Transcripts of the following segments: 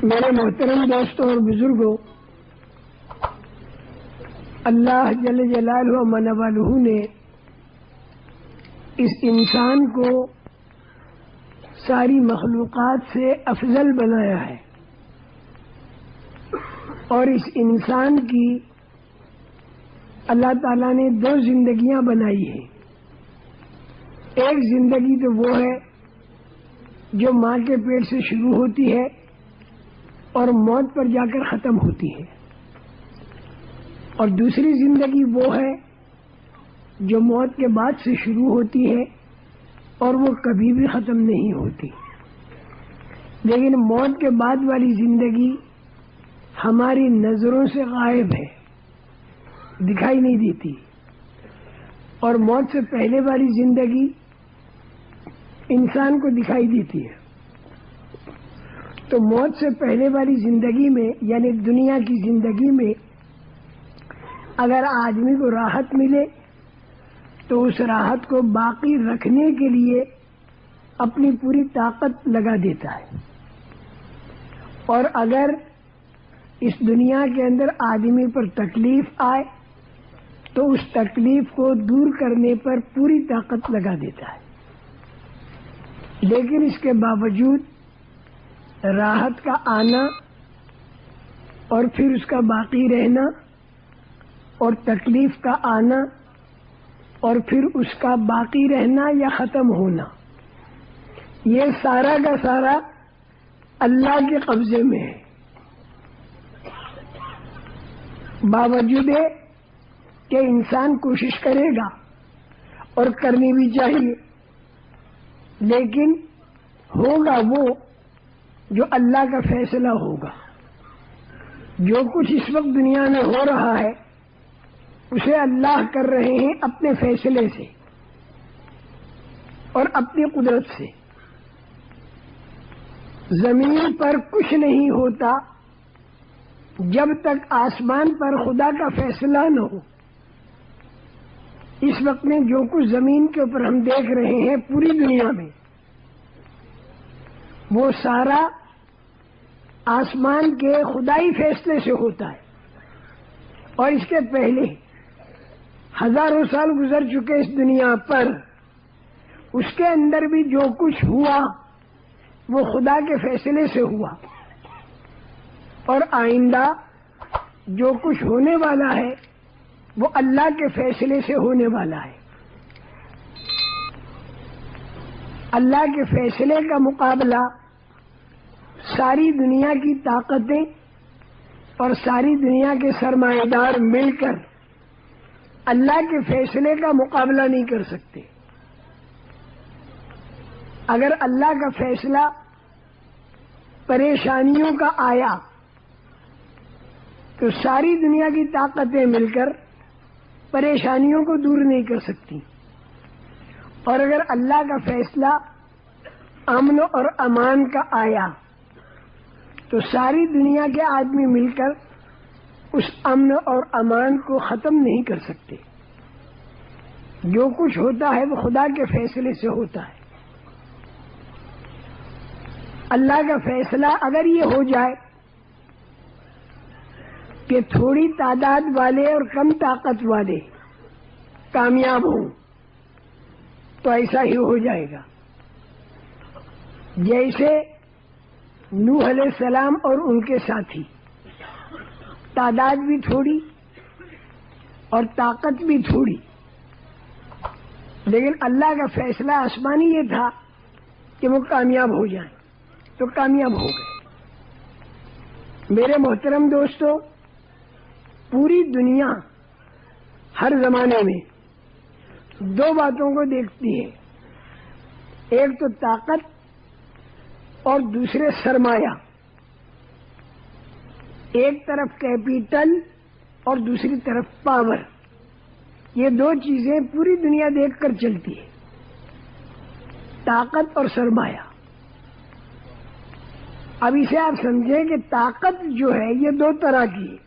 میرے محترم دوستوں اور بزرگوں، اللہ جل جلالہ و من والہ نے اس انسان کو ساری مخلوقات سے افضل بنایا ہے، اور اس انسان کی اللہ تعالیٰ نے دو زندگیاں بنائی ہیں۔ ایک زندگی تو وہ ہے جو ماں کے پیٹ سے شروع ہوتی ہے اور موت پر جا کر ختم ہوتی ہے، اور دوسری زندگی وہ ہے جو موت کے بعد سے شروع ہوتی ہے اور وہ کبھی بھی ختم نہیں ہوتی۔ لیکن موت کے بعد والی زندگی ہماری نظروں سے غائب ہے، دکھائی نہیں دیتی، اور موت سے پہلے والی زندگی انسان کو دکھائی دیتی ہے۔ تو موت سے پہلے والی زندگی میں یعنی دنیا کی زندگی میں اگر آدمی کو راحت ملے تو اس راحت کو باقی رکھنے کے لیے اپنی پوری طاقت لگا دیتا ہے، اور اگر اس دنیا کے اندر آدمی پر تکلیف آئے تو اس تکلیف کو دور کرنے پر پوری طاقت لگا دیتا ہے۔ لیکن اس کے باوجود راحت کا آنا اور پھر اس کا باقی رہنا اور تکلیف کا آنا اور پھر اس کا باقی رہنا یا ختم ہونا، یہ سارا کا سارا اللہ کے قبضے میں ہے۔ باوجود کہ انسان کوشش کرے گا اور کرنی بھی چاہیے، لیکن ہوگا وہ جو اللہ کا فیصلہ ہوگا۔ جو کچھ اس وقت دنیا میں ہو رہا ہے اسے اللہ کر رہے ہیں اپنے فیصلے سے اور اپنی قدرت سے۔ زمین پر کچھ نہیں ہوتا جب تک آسمان پر خدا کا فیصلہ نہ ہو۔ اس وقت میں جو کچھ زمین کے اوپر ہم دیکھ رہے ہیں پوری دنیا میں، وہ سارا آسمان کے خدائی فیصلے سے ہوتا ہے، اور اس کے پہلے ہزاروں سال گزر چکے اس دنیا پر، اس کے اندر بھی جو کچھ ہوا وہ خدا کے فیصلے سے ہوا، اور آئندہ جو کچھ ہونے والا ہے وہ اللہ کے فیصلے سے ہونے والا ہے۔ اللہ کے فیصلے کا مقابلہ ساری دنیا کی طاقتیں اور ساری دنیا کے سرمایہ دار مل کر اللہ کے فیصلے کا مقابلہ نہیں کر سکتے۔ اگر اللہ کا فیصلہ پریشانیوں کا آیا تو ساری دنیا کی طاقتیں مل کر پریشانیوں کو دور نہیں کر سکتی، اور اگر اللہ کا فیصلہ امن اور امان کا آیا تو ساری دنیا کے آدمی مل کر اس امن اور امان کو ختم نہیں کر سکتے۔ جو کچھ ہوتا ہے وہ خدا کے فیصلے سے ہوتا ہے۔ اللہ کا فیصلہ اگر یہ ہو جائے کہ تھوڑی تعداد والے اور کم طاقت والے کامیاب ہوں تو ایسا ہی ہو جائے گا۔ جیسے نوح علیہ السلام اور ان کے ساتھی، تعداد بھی تھوڑی اور طاقت بھی تھوڑی، لیکن اللہ کا فیصلہ آسمانی یہ تھا کہ وہ کامیاب ہو جائیں، تو کامیاب ہو گئے۔ میرے محترم دوستو، پوری دنیا ہر زمانے میں دو باتوں کو دیکھتی ہے، ایک تو طاقت اور دوسرے سرمایہ، ایک طرف کیپیٹل اور دوسری طرف پاور۔ یہ دو چیزیں پوری دنیا دیکھ کر چلتی ہے، طاقت اور سرمایہ۔ اب اسے آپ سمجھیں کہ طاقت جو ہے یہ دو طرح کی ہے۔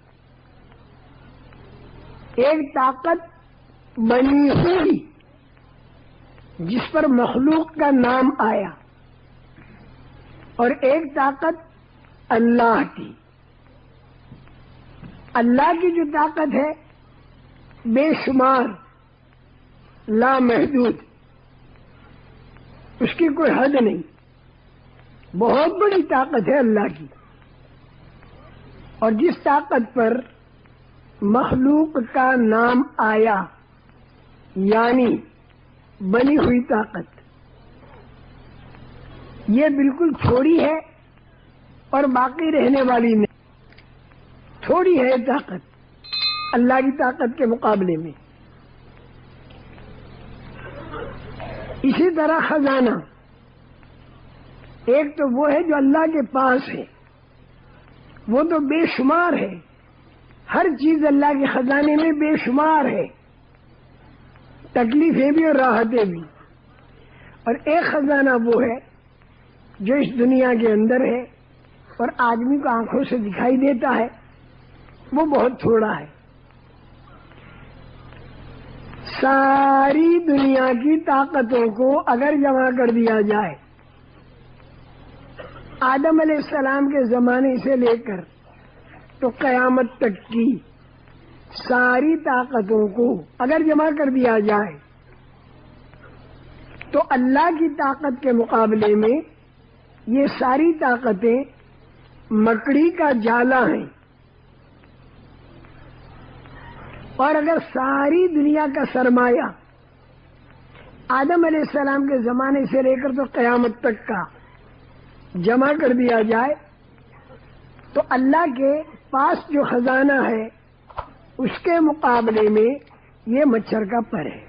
ایک طاقت بنی ہوئی جس پر مخلوق کا نام آیا، اور ایک طاقت اللہ کی. اللہ کی جو طاقت ہے بے شمار لامحدود، اس کی کوئی حد نہیں، بہت بڑی طاقت ہے اللہ کی. اور جس طاقت پر مخلوق کا نام آیا یعنی بنی ہوئی طاقت، یہ بالکل تھوڑی ہے اور باقی رہنے والی نہیں. تھوڑی ہے طاقت اللہ کی طاقت کے مقابلے میں. اسی طرح خزانہ، ایک تو وہ ہے جو اللہ کے پاس ہے، وہ تو بے شمار ہے، ہر چیز اللہ کے خزانے میں بے شمار ہے، تکلیفیں بھی اور راحتیں بھی. اور ایک خزانہ وہ ہے جو اس دنیا کے اندر ہے اور آدمی کو آنکھوں سے دکھائی دیتا ہے، وہ بہت تھوڑا ہے. ساری دنیا کی طاقتوں کو اگر جمع کر دیا جائے، آدم علیہ السلام کے زمانے سے لے کر تو قیامت تک کی ساری طاقتوں کو اگر جمع کر دیا جائے تو اللہ کی طاقت کے مقابلے میں یہ ساری طاقتیں مکڑی کا جالا ہیں. اور اگر ساری دنیا کا سرمایہ آدم علیہ السلام کے زمانے سے لے کر تو قیامت تک کا جمع کر دیا جائے تو اللہ کے پاس جو خزانہ ہے اس کے مقابلے میں یہ مچھر کا پر ہے.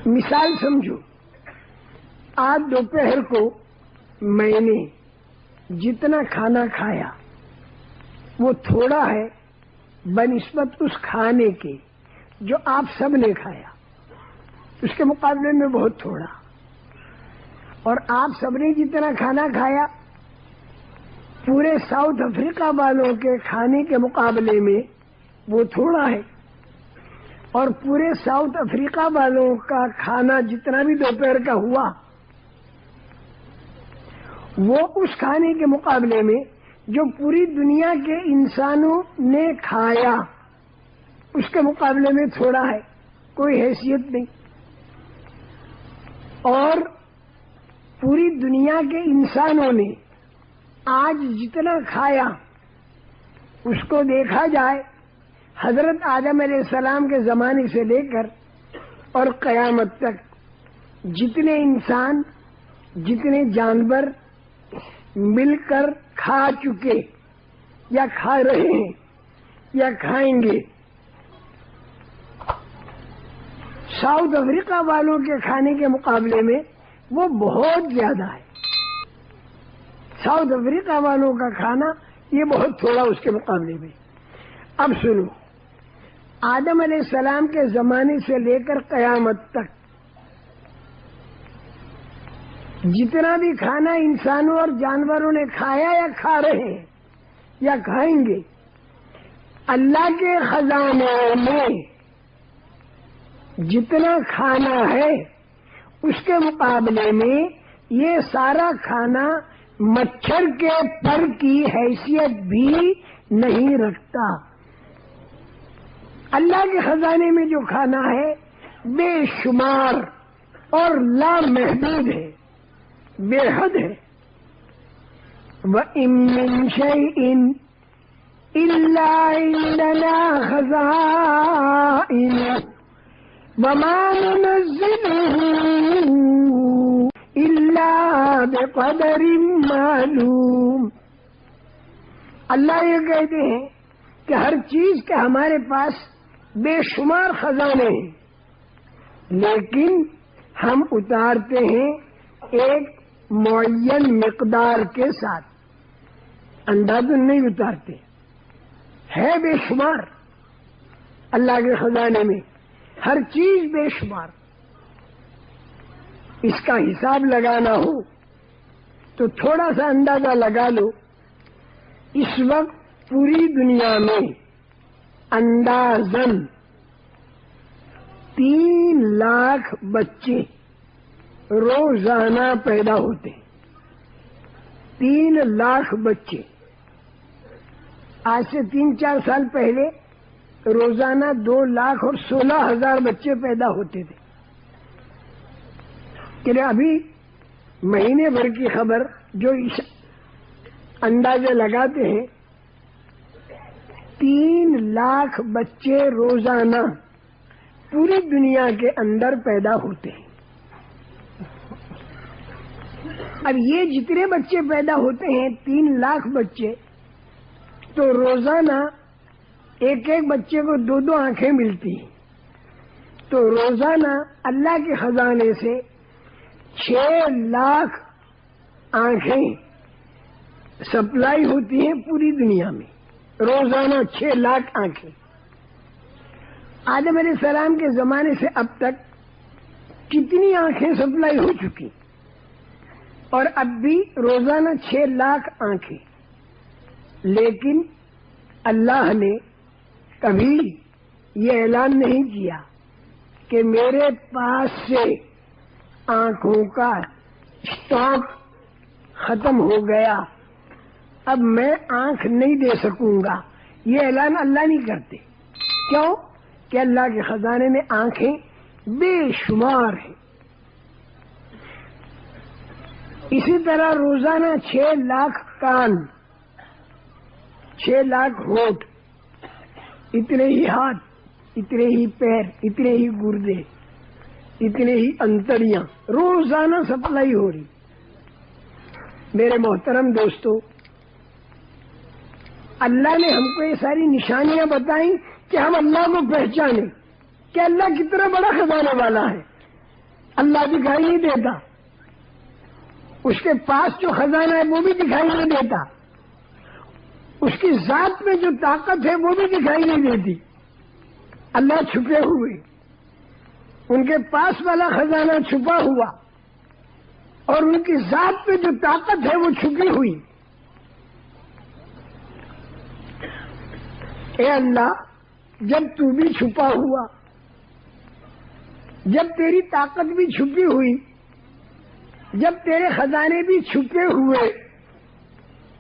مثال سمجھو، آج دوپہر کو میں نے جتنا کھانا کھایا وہ تھوڑا ہے بنسبت اس کھانے کے جو آپ سب نے کھایا، اس کے مقابلے میں بہت تھوڑا. اور آپ سب نے جتنا کھانا کھایا پورے ساؤتھ افریقہ والوں کے کھانے کے مقابلے میں وہ تھوڑا ہے. اور پورے ساؤتھ افریقہ والوں کا کھانا جتنا بھی دوپہر کا ہوا وہ اس کھانے کے مقابلے میں جو پوری دنیا کے انسانوں نے کھایا اس کے مقابلے میں تھوڑا ہے، کوئی حیثیت نہیں. اور پوری دنیا کے انسانوں نے آج جتنا کھایا اس کو دیکھا جائے حضرت آدم علیہ السلام کے زمانے سے لے کر اور قیامت تک جتنے انسان جتنے جانور مل کر کھا چکے یا کھا رہے ہیں یا کھائیں گے، ساؤتھ افریقہ والوں کے کھانے کے مقابلے میں وہ بہت زیادہ ہے. ساؤتھ افریقہ والوں کا کھانا یہ بہت تھوڑا اس کے مقابلے میں. اب سنو، آدم علیہ السلام کے زمانے سے لے کر قیامت تک جتنا بھی کھانا انسانوں اور جانوروں نے کھایا یا کھا رہے ہیں یا کھائیں گے، اللہ کے خزانے میں جتنا کھانا ہے اس کے مقابلے میں یہ سارا کھانا مچھر کے پر کی حیثیت بھی نہیں رکھتا. اللہ کے خزانے میں جو کھانا ہے بے شمار اور لامحدود ہے، بے حد ہے. وَإِن مِّن شَيْءٍ إِلَّا عِندَنَا خَزَائِنُهُ وَمَا نُنَزِّلُهُ إِلَّا بِقَدَرٍ مَّعْلُومٍ. اللہ یہ کہتے ہیں کہ ہر چیز کے ہمارے پاس بے شمار خزانے ہیں، لیکن ہم اتارتے ہیں ایک معین مقدار کے ساتھ، اندازن نہیں اتارتے. ہے بے شمار اللہ کے خزانے میں، ہر چیز بے شمار. اس کا حساب لگانا ہو تو تھوڑا سا اندازہ لگا لو. اس وقت پوری دنیا میں اندازن 3 لاکھ بچے روزانہ پیدا ہوتے ہیں. 3 لاکھ بچے آج سے 3-4 سال پہلے روزانہ 2,16,000 بچے پیدا ہوتے تھے. کہ ابھی مہینے بھر کی خبر جو اندازے لگاتے ہیں 3 لاکھ بچے روزانہ پوری دنیا کے اندر پیدا ہوتے ہیں. اب یہ جتنے بچے پیدا ہوتے ہیں 3 لاکھ بچے، تو روزانہ ایک بچے کو 2 آنکھیں ملتی ہیں. تو روزانہ اللہ کے خزانے سے 6 لاکھ آنکھیں سپلائی ہوتی ہیں پوری دنیا میں. روزانہ 6 لاکھ آنکھیں. آدم علیہ السلام کے زمانے سے اب تک کتنی آنکھیں سپلائی ہو چکی، اور اب بھی روزانہ 6 لاکھ آنکھیں. لیکن اللہ نے کبھی یہ اعلان نہیں کیا کہ میرے پاس سے آنکھوں کا اسٹاک ختم ہو گیا، اب میں آنکھ نہیں دے سکوں گا. یہ اعلان اللہ نہیں کرتے. کیوں؟ کہ اللہ کے خزانے میں آنکھیں بے شمار ہیں. اسی طرح روزانہ 6 لاکھ کان، 6 لاکھ ہونٹ، اتنے ہی ہاتھ، اتنے ہی پیر، اتنے ہی گردے، اتنے ہی انتڑیاں روزانہ سپلائی ہو رہی. میرے محترم دوستو، اللہ نے ہم کو یہ ساری نشانیاں بتائیں کہ ہم اللہ کو پہچانیں کہ اللہ کتنا بڑا خزانے والا ہے. اللہ دکھائی نہیں دیتا، اس کے پاس جو خزانہ ہے وہ بھی دکھائی نہیں دیتا، اس کی ذات میں جو طاقت ہے وہ بھی دکھائی نہیں دیتی. اللہ چھپے ہوئے، ان کے پاس والا خزانہ چھپا ہوا، اور ان کی ذات میں جو طاقت ہے وہ چھپی ہوئی. اے اللہ، جب تو بھی چھپا ہوا، جب تیری طاقت بھی چھپی ہوئی، جب تیرے خزانے بھی چھپے ہوئے،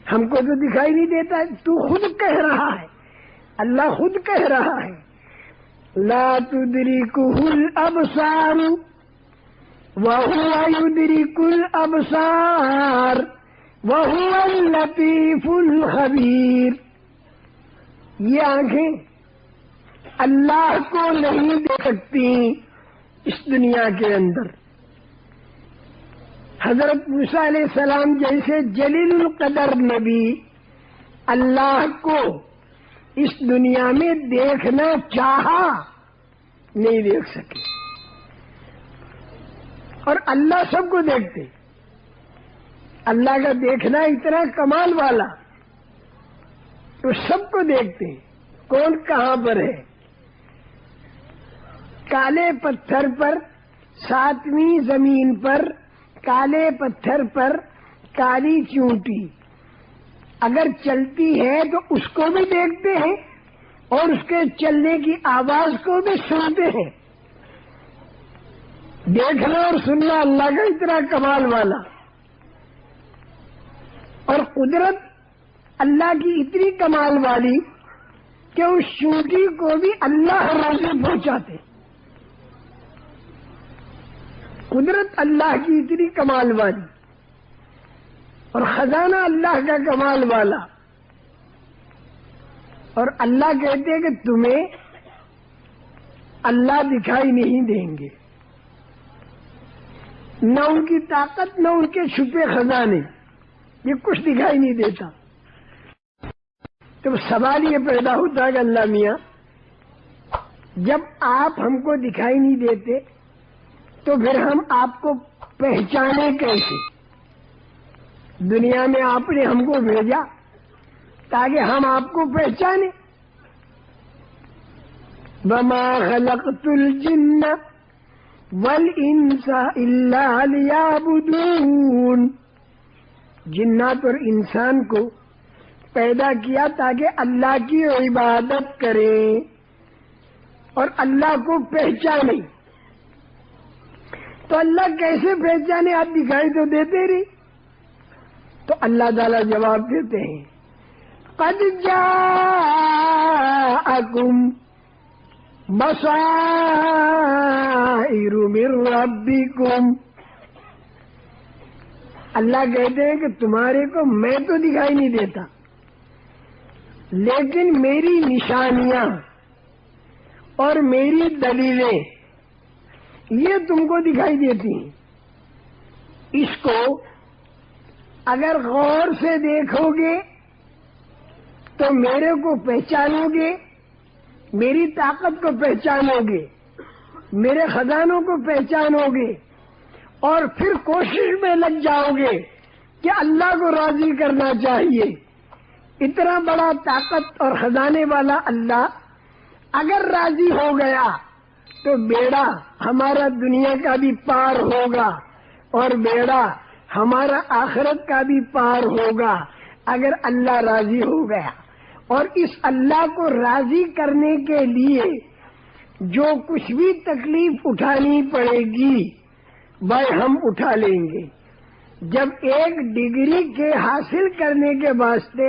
ہم کو تو دکھائی نہیں دیتا. تو خود کہہ رہا ہے، اللہ خود کہہ رہا ہے، لا تدرکہ الابصار وہو یدرک الابصار وہو اللطیف الخبیر. یہ آنکھیں اللہ کو نہیں دیکھ سکتی اس دنیا کے اندر. حضرت موسیٰ علیہ السلام جیسے جلیل القدر نبی اللہ کو اس دنیا میں دیکھنا چاہا، نہیں دیکھ سکے. اور اللہ سب کو دیکھتے. اللہ کا دیکھنا اتنا کمال والا، تو سب کو دیکھتے ہیں. کون کہاں پر ہے؟ کالے پتھر پر، 7ویں زمین پر، کالے پتھر پر کالی چونٹی اگر چلتی ہے تو اس کو بھی دیکھتے ہیں، اور اس کے چلنے کی آواز کو بھی سنتے ہیں. دیکھنا اور سننا اللہ کا اتنا کمال والا، اور قدرت اللہ کی اتنی کمال والی کہ اس چونٹی کو بھی اللہ روزے پہنچاتے. قدرت اللہ کی اتنی کمال والی، اور خزانہ اللہ کا کمال والا. اور اللہ کہتے ہیں کہ تمہیں اللہ دکھائی نہیں دیں گے، نہ ان کی طاقت، نہ ان کے چھپے خزانے، یہ کچھ دکھائی نہیں دیتا. تو سوال یہ پیدا ہوتا ہے کہ اللہ میاں، جب آپ ہم کو دکھائی نہیں دیتے تو پھر ہم آپ کو پہچانے کیسے؟ دنیا میں آپ نے ہم کو بھیجا تاکہ ہم آپ کو پہچانے. وَمَا خَلَقْتُ الْجِنَّ وَالْإِنسَ إِلَّا لِيَعْبُدُونَ. جنات اور انسان کو پیدا کیا تاکہ اللہ کی عبادت کریں اور اللہ کو پہچانے. تو اللہ کیسے پہچانے؟ آپ دکھائی تو دیتے رہی. تو اللہ تعالیٰ جواب دیتے ہیں قد جاءکم بصائر من ربکم، اللہ کہتے ہیں کہ تمہارے کو میں تو دکھائی نہیں دیتا، لیکن میری نشانیاں اور میری دلیلیں یہ تم کو دکھائی دیتی ہیں۔ اس کو اگر غور سے دیکھو گے تو میرے کو پہچانو گے، میری طاقت کو پہچانو گے، میرے خزانوں کو پہچانو گے، اور پھر کوشش میں لگ جاؤ گے کہ اللہ کو راضی کرنا چاہیے۔ اتنا بڑا طاقت اور خزانے والا اللہ اگر راضی ہو گیا تو بیڑا ہمارا دنیا کا بھی پار ہوگا اور بیڑا ہمارا آخرت کا بھی پار ہوگا اگر اللہ راضی ہو گیا۔ اور اس اللہ کو راضی کرنے کے لیے جو کچھ بھی تکلیف اٹھانی پڑے گی وہ ہم اٹھا لیں گے۔ جب ایک ڈگری کے حاصل کرنے کے واسطے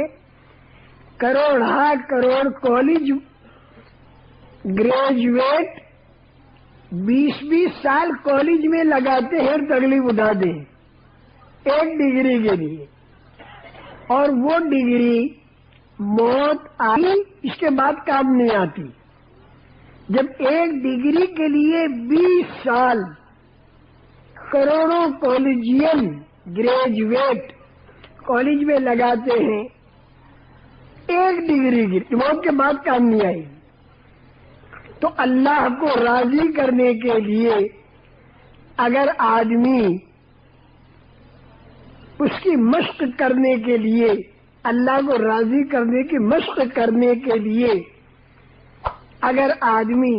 کروڑ کالج گریجویٹ 20 سال کالج میں لگاتے ہیں، تکلیف اٹھاتے ہیں ایک ڈگری کے لیے، اور وہ ڈگری موت آئی اس کے بعد کام نہیں آتی۔ جب ایک ڈگری کے لیے 20 سال کروڑوں کالجین گریجویٹ کالج میں لگاتے ہیں، ایک ڈگری کی موت کے بعد کام نہیں آئی، تو اللہ کو راضی کرنے کے لیے اگر آدمی اس کی مشق کرنے کے لیے، اللہ کو راضی کرنے کی مشق کرنے کے لیے اگر آدمی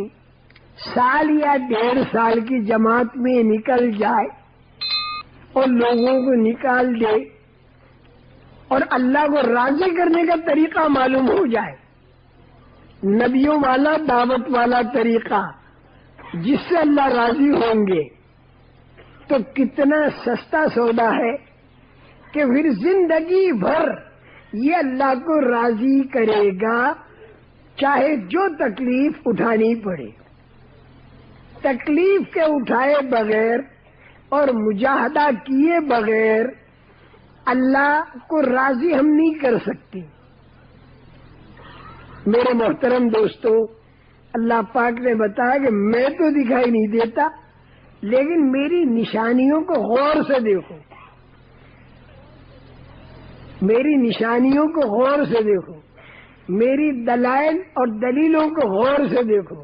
سال یا 1.5 سال کی جماعت میں نکل جائے اور لوگوں کو نکال دے اور اللہ کو راضی کرنے کا طریقہ معلوم ہو جائے، نبیوں والا دعوت والا طریقہ جس سے اللہ راضی ہوں گے، تو کتنا سستا سودا ہے کہ پھر زندگی بھر یہ اللہ کو راضی کرے گا، چاہے جو تکلیف اٹھانی پڑے۔ تکلیف کے اٹھائے بغیر اور مجاہدہ کیے بغیر اللہ کو راضی ہم نہیں کر سکتے۔ میرے محترم دوستو، اللہ پاک نے بتایا کہ میں تو دکھائی نہیں دیتا، لیکن میری نشانیوں کو غور سے دیکھو، میری نشانیوں کو غور سے دیکھو، میری دلائل اور دلیلوں کو غور سے دیکھو۔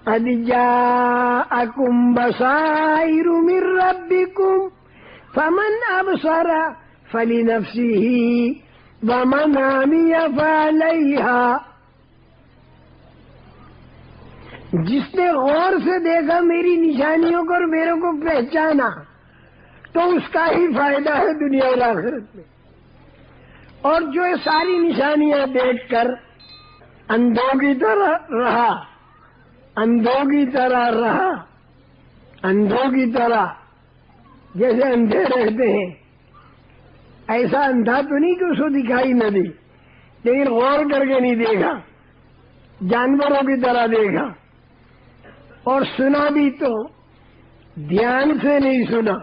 قد جاءکم بصائر من ربکم فمن ابصر فلنفسه ومن عمی فعلیہا، جس نے غور سے دیکھا میری نشانیوں کو اور میرے کو پہچانا تو اس کا ہی فائدہ ہے دنیا اور آخرت میں، اور جو یہ ساری نشانیاں دیکھ کر اندھوں کی طرح رہا، اندھوں کی طرح رہا، اندھوں کی طرح جیسے اندھے رہتے ہیں، ایسا اندھا تو نہیں کہ اس کو دکھائی نہ دی، لیکن غور کر کے نہیں دیکھا، جانوروں کی طرح دیکھا، اور سنا بھی تو دھیان سے نہیں سنا،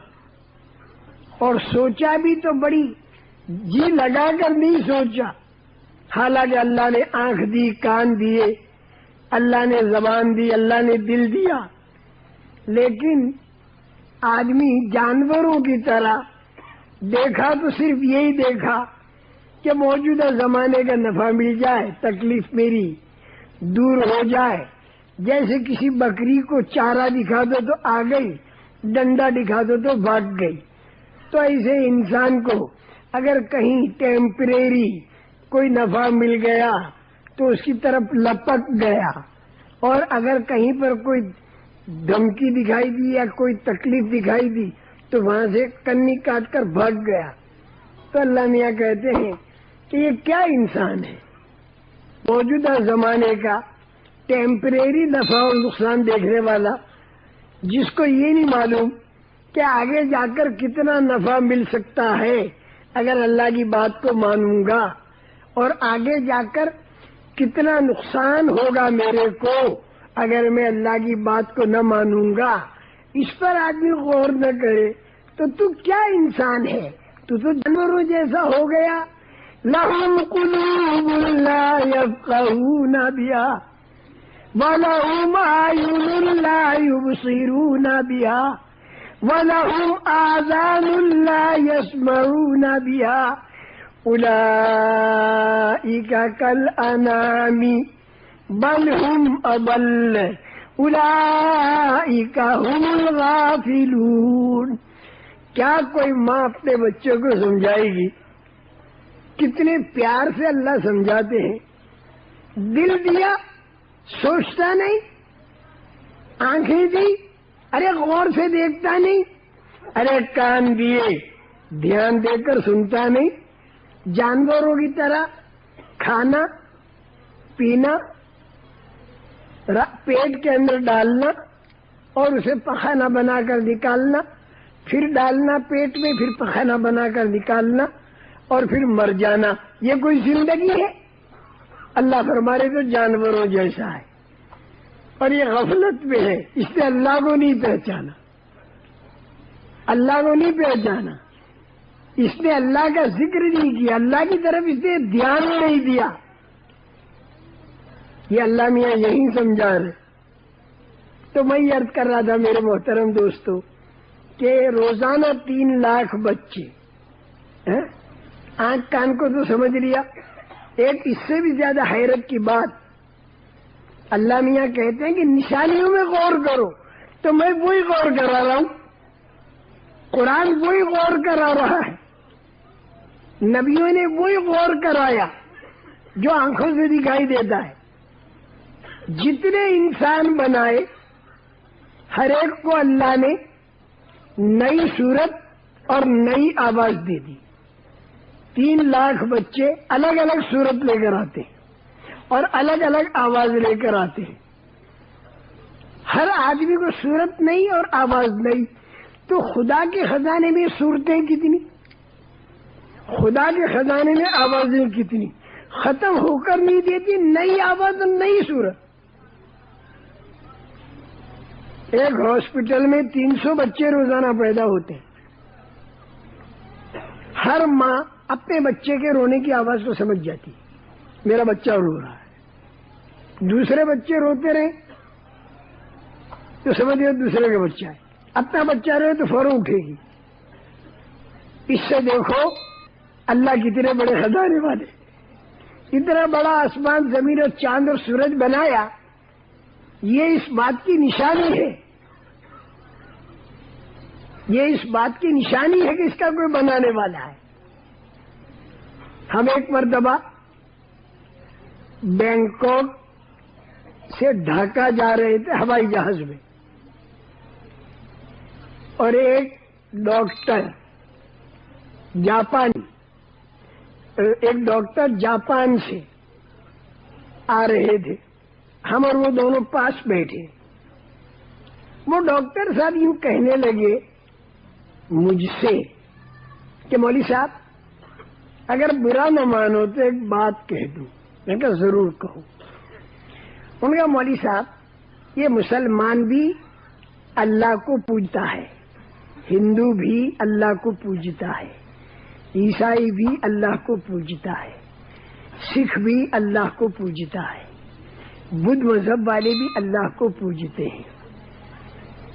اور سوچا بھی تو بڑی جی لگا کر نہیں سوچا، حالانکہ اللہ نے آنکھ دی، کان دیے، اللہ نے زبان دی، اللہ نے دل دیا، لیکن آدمی جانوروں کی طرح دیکھا تو صرف یہی دیکھا کہ موجودہ زمانے کا نفع مل جائے، تکلیف میری دور ہو جائے۔ جیسے کسی بکری کو چارہ دکھا دو تو آ گئی، ڈنڈا دکھا دو تو بھاگ گئی، تو ایسے انسان کو اگر کہیں ٹیمپریری کوئی نفع مل گیا تو اس کی طرف لپک گیا، اور اگر کہیں پر کوئی دھمکی دکھائی دی یا کوئی تکلیف دکھائی دی تو وہاں سے کنی کاٹ کر بھاگ گیا۔ تو اللہ میاں کہتے ہیں کہ یہ کیا انسان ہے، موجودہ زمانے کا ٹیمپریری نفع اور نقصان دیکھنے والا، جس کو یہ نہیں معلوم کہ آگے جا کر کتنا نفع مل سکتا ہے اگر اللہ کی بات کو مانوں گا اور آگے جا کر کتنا نقصان ہوگا میرے کو اگر میں اللہ کی بات کو نہ مانوں گا، اس پر آدمی غور نہ کرے تو کیا انسان ہے؟ تو جانوروں جیسا ہو گیا. لَهُمْ قُلُوبٌ لَا يَفْقَهُونَ بِهَا وَلَهُمْ أَعْيُنٌ لَا يُبْصِرُونَ بِهَا وَلَهُمْ آذَانٌ لَا يَسْمَعُونَ بِهَا أُولَئِكَ كَالْأَنْعَامِ بَلْ هُمْ أَضَلُّ أُولَئِكَ هُمُ الْغَافِلُونَ. کیا کوئی ماں اپنے بچوں کو سمجھائے گی؟ کتنے پیار سے اللہ سمجھاتے ہیں. دل دیا، سوچتا نہیں. آنکھیں دی، ارے غور سے دیکھتا نہیں. ارے کان دیے، دھیان دے کر سنتا نہیں. جانوروں کی طرح کھانا پینا، پیٹ کے اندر ڈالنا اور اسے پخانہ بنا کر نکالنا، پھر ڈالنا پیٹ میں، پھر پخانہ بنا کر نکالنا اور پھر مر جانا، یہ کوئی زندگی ہے؟ اللہ فرمائے تو جانوروں جیسا ہے. اور یہ غفلت میں ہے، اس نے اللہ کو نہیں پہچانا. اللہ کو نہیں پہچانا، اس نے اللہ کا ذکر نہیں کیا، اللہ کی طرف اس نے دھیان نہیں دیا. یہ اللہ میاں یہی سمجھا رہے. تو میں یہ عرض کر رہا تھا میرے محترم دوستو کہ روزانہ 3 لاکھ بچے، آنکھ کان کو تو سمجھ لیا. ایک اس سے بھی زیادہ حیرت کی بات، اللہ میاں کہتے ہیں کہ نشانیوں میں غور کرو، تو میں وہی غور کرا رہا ہوں. قرآن وہی غور کرا رہا ہے، نبیوں نے وہی غور کرایا جو آنکھوں سے دکھائی دیتا ہے. جتنے انسان بنائے ہر ایک کو اللہ نے نئی صورت اور نئی آواز دے دی. 3 لاکھ بچے الگ الگ صورت لے کر آتے ہیں اور الگ الگ آواز لے کر آتے ہیں. ہر آدمی کو صورت نہیں اور آواز نہیں. تو خدا کے خزانے میں صورتیں کتنی، خدا کے خزانے میں آوازیں کتنی، ختم ہو کر نہیں دیتی نئی آواز اور نئی صورت. ایک ہاسپٹل میں 300 بچے روزانہ پیدا ہوتے ہیں. ہر ماں اپنے بچے کے رونے کی آواز کو سمجھ جاتی، میرا بچہ رو رہا ہے. دوسرے بچے روتے رہے تو سمجھ گئے دوسرے کا بچہ ہے. اپنا بچہ رہے تو فوراً اٹھے گی. اس سے دیکھو اللہ کتنے بڑے خزانے والے. اتنا بڑا آسمان زمین اور چاند اور سورج بنایا، یہ اس بات کی نشانی ہے، یہ اس بات کی نشانی ہے کہ اس کا کوئی بنانے والا ہے. ہم ایک مرتبہ بینکاک سے ڈھاکہ جا رہے تھے ہوائی جہاز میں، اور ایک ڈاکٹر جاپان سے آ رہے تھے. ہم اور وہ دونوں پاس بیٹھے. وہ ڈاکٹر صاحب یوں کہنے لگے مجھ سے کہ مولوی صاحب اگر برا نہ مانو تو ایک بات کہہ دوں. میں کہا ضرور کہو. انہوں نے کہا مولوی صاحب یہ مسلمان بھی اللہ کو پوجتا ہے، ہندو بھی اللہ کو پوجتا ہے، عیسائی بھی اللہ کو پوجتا ہے، سکھ بھی اللہ کو پوجتا ہے، بدھ مذہب والے بھی اللہ کو پوجتے ہیں.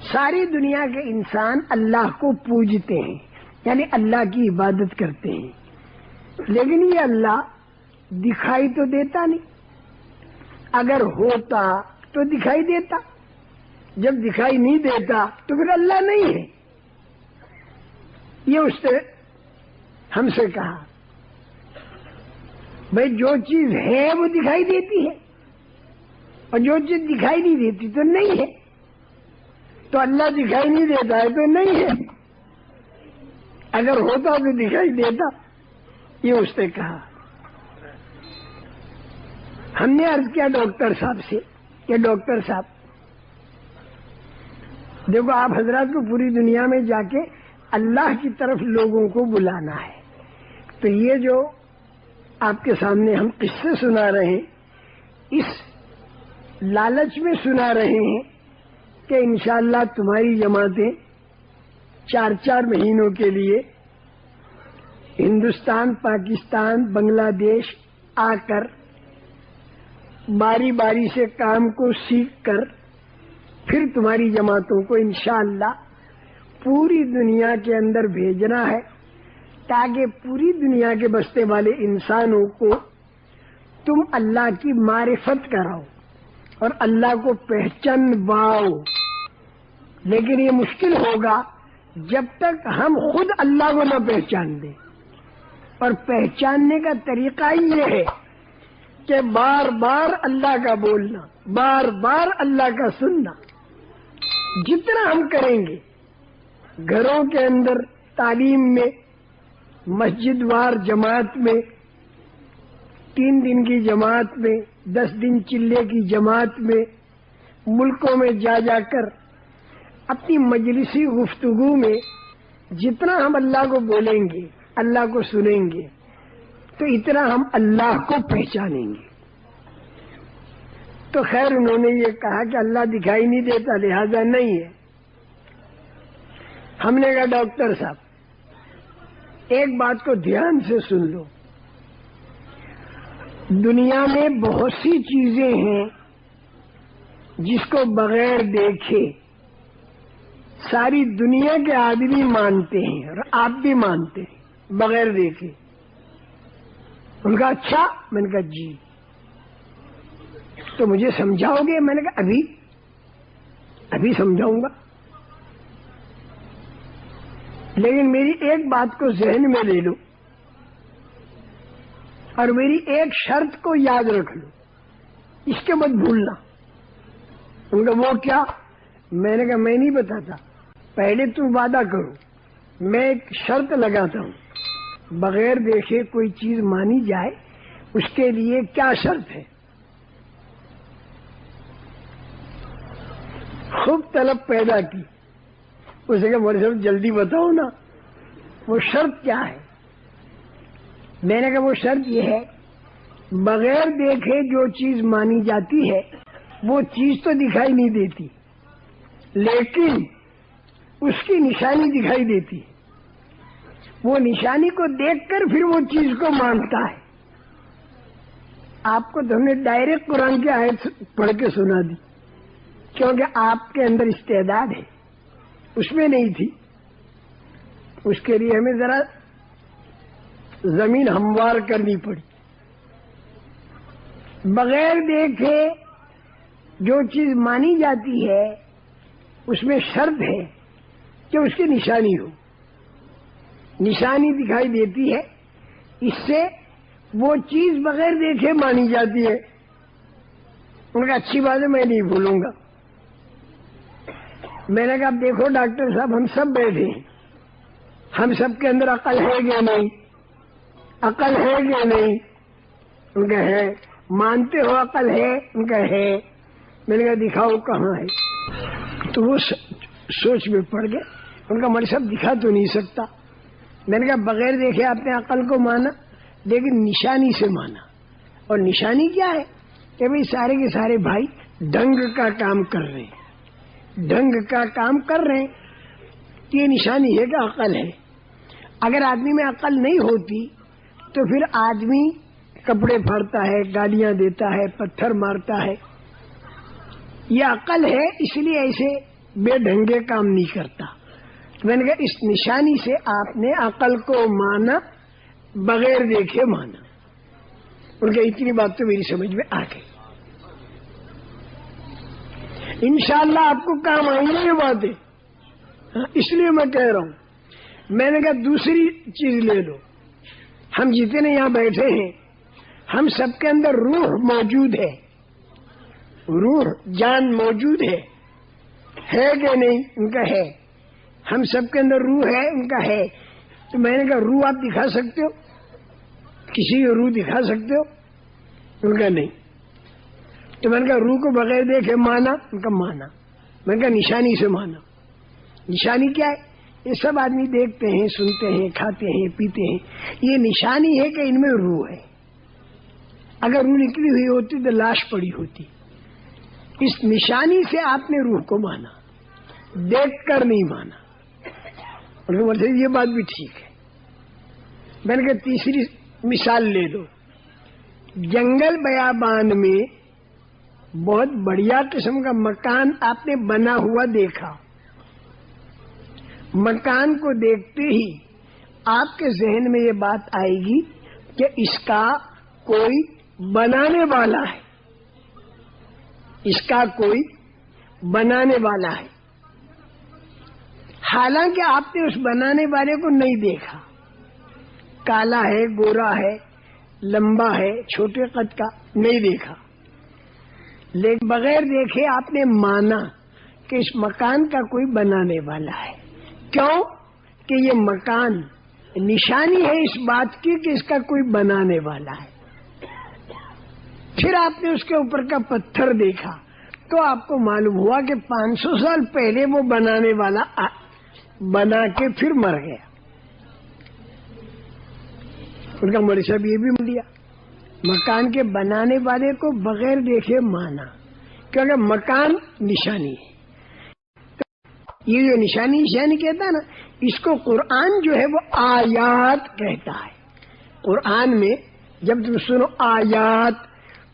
ساری دنیا کے انسان اللہ کو پوجتے ہیں، یعنی اللہ کی عبادت کرتے ہیں. لیکن یہ اللہ دکھائی تو دیتا نہیں. اگر ہوتا تو دکھائی دیتا، جب دکھائی نہیں دیتا تو پھر اللہ نہیں ہے. یہ اس نے ہم سے کہا بھائی جو چیز ہے وہ دکھائی دیتی ہے، اور جو چیز دکھائی نہیں دیتی تو نہیں ہے. تو اللہ دکھائی نہیں دیتا ہے تو نہیں ہے، اگر ہوتا تو دکھائی دیتا. یہ اس نے کہا. ہم نے عرض کیا ڈاکٹر صاحب سے کہ ڈاکٹر صاحب دیکھو آپ حضرات کو پوری دنیا میں جا کے اللہ کی طرف لوگوں کو بلانا ہے. تو یہ جو آپ کے سامنے ہم قصے سنا رہے ہیں، اس لالچ میں سنا رہے ہیں کہ انشاءاللہ تمہاری جماعتیں 4 مہینوں کے لیے ہندوستان، پاکستان، بنگلہ دیش آ کر باری باری سے کام کو سیکھ کر پھر تمہاری جماعتوں کو انشاءاللہ پوری دنیا کے اندر بھیجنا ہے، تاکہ پوری دنیا کے بستے والے انسانوں کو تم اللہ کی معرفت کراؤ اور اللہ کو پہچانواؤ۔ لیکن یہ مشکل ہوگا جب تک ہم خود اللہ کو نہ پہچان دیں، اور پہچاننے کا طریقہ ہی یہ ہے کہ بار بار اللہ کا بولنا، بار بار اللہ کا سننا۔ جتنا ہم کریں گے گھروں کے اندر، تعلیم میں، مسجد وار جماعت میں، 3 دن کی جماعت میں، 10 دن چلے کی جماعت میں، ملکوں میں جا جا کر اپنی مجلسی گفتگو میں جتنا ہم اللہ کو بولیں گے، اللہ کو سنیں گے، تو اتنا ہم اللہ کو پہچانیں گے۔ تو خیر انہوں نے یہ کہا کہ اللہ دکھائی نہیں دیتا، لہذا نہیں ہے۔ ہم نے کہا ڈاکٹر صاحب ایک بات کو دھیان سے سن لو، دنیا میں بہت سی چیزیں ہیں جس کو بغیر دیکھے ساری دنیا کے آدمی مانتے ہیں اور آپ بھی مانتے ہیں بغیر دیکھے۔ ان کا اچھا، میں نے کہا جی، تو مجھے سمجھاؤ گے؟ میں نے کہا ابھی سمجھاؤں گا، لیکن میری ایک بات کو ذہن میں لے لو اور میری ایک شرط کو یاد رکھ لو، اس کے مت بھولنا۔ ان کا وہ کیا؟ میں نے کہا میں نہیں بتاتا، پہلے تم وعدہ کرو، میں ایک شرط لگاتا ہوں، بغیر دیکھے کوئی چیز مانی جائے، اس کے لیے کیا شرط ہے؟ خوب طلب پیدا کی، اسے کہا مولوی صاحب جلدی بتاؤ نا، وہ شرط کیا ہے؟ میں نے کہا وہ شرط یہ ہے، بغیر دیکھے جو چیز مانی جاتی ہے وہ چیز تو دکھائی نہیں دیتی، لیکن اس کی نشانی دکھائی دیتی ہے۔ وہ نشانی کو دیکھ کر پھر وہ چیز کو مانتا ہے۔ آپ کو تو ہم نے ڈائریکٹ قرآن کی آیت پڑھ کے سنا دی، کیونکہ آپ کے اندر استعداد ہے، اس میں نہیں تھی، اس کے لیے ہمیں ذرا زمین ہموار کرنی پڑی۔ بغیر دیکھے جو چیز مانی جاتی ہے اس میں شرط ہے کہ اس کی نشانی ہو، نشانی دکھائی دیتی ہے، اس سے وہ چیز بغیر دیکھے مانی جاتی ہے۔ ان کا اچھی بات ہے، میں نہیں بھولوں گا۔ میں نے کہا اب دیکھو ڈاکٹر صاحب ہم سب بیٹھے ہیں، ہم سب کے اندر عقل ہے یا نہیں؟ عقل ہے یا نہیں؟ ان کا ہے۔ مانتے ہو عقل ہے؟ ان کا ہے۔ میں نے کہا دکھاؤ کہاں ہے؟ تو وہ سوچ میں پڑ گئے، ان کا مولوی صاحب دکھا تو نہیں سکتا۔ میں نے کہا بغیر دیکھے آپ نے عقل کو مانا، لیکن نشانی سے مانا۔ اور نشانی کیا ہے کہ بھئی سارے کے سارے بھائی ڈنگ کا کام کر رہے ہیں، ڈنگ کا کام کر رہے ہیں، یہ نشانی ہے کہ عقل ہے۔ اگر آدمی میں عقل نہیں ہوتی تو پھر آدمی کپڑے پھاڑتا ہے، گالیاں دیتا ہے، پتھر مارتا ہے۔ یہ عقل ہے، اس لیے ایسے بے ڈھنگے کام نہیں کرتا۔ میں نے کہا اس نشانی سے آپ نے عقل کو مانا، بغیر دیکھے مانا۔ ان کا اتنی بات تو میری سمجھ میں آ گئی۔ انشاءاللہ آپ کو کام آئیں گے یہ باتیں، اس لیے میں کہہ رہا ہوں۔ میں نے کہا دوسری چیز لے لو، ہم جتنے یہاں بیٹھے ہیں ہم سب کے اندر روح موجود ہے، روح جان موجود ہے کہ نہیں؟ ان کا ہے۔ ہم سب کے اندر روح ہے، ان کا ہے۔ تو میں نے کہا روح آپ دکھا سکتے ہو؟ کسی کی روح دکھا سکتے ہو؟ ان کا نہیں۔ تو میں نے کہا روح کو بغیر دیکھے مانا؟ ان کا مانا۔ میں نے کہا نشانی سے مانا۔ نشانی کیا ہے یہ سب آدمی دیکھتے ہیں، سنتے ہیں، کھاتے ہیں، پیتے ہیں. یہ نشانی ہے کہ ان میں روح ہے. اگر روح نکلی ہوئی ہوتی تو لاش پڑی ہوتی. اس نشانی سے آپ نے روح کو مانا، دیکھ کر نہیں مانا. یہ بات بھی ٹھیک ہے. میں نے کہا تیسری مثال لے دو. جنگل بیابان میں بہت بڑھیا قسم کا مکان آپ نے بنا ہوا دیکھا. مکان کو دیکھتے ہی آپ کے ذہن میں یہ بات آئے گی کہ اس کا کوئی بنانے والا ہے، اس کا کوئی بنانے والا ہے. حالانکہ آپ نے اس بنانے والے کو نہیں دیکھا. کالا ہے، گورا ہے، لمبا ہے، چھوٹے قد کا، نہیں دیکھا. لیکن بغیر دیکھے آپ نے مانا کہ اس مکان کا کوئی بنانے والا ہے. کیوں؟ کہ یہ مکان نشانی ہے اس بات کی کہ اس کا کوئی بنانے والا ہے. پھر آپ نے اس کے اوپر کا پتھر دیکھا تو آپ کو معلوم ہوا کہ 500 سال پہلے وہ بنانے والا بنا کے پھر مر گیا. ان کا مولوی صاحب یہ بھی مان لیا، مکان کے بنانے والے کو بغیر دیکھے مانا، کیونکہ مکان نشانی ہے. یہ جو نشانی کہتا ہے نا، اس کو قرآن جو ہے وہ آیات کہتا ہے. قرآن میں جب تم سنو آیات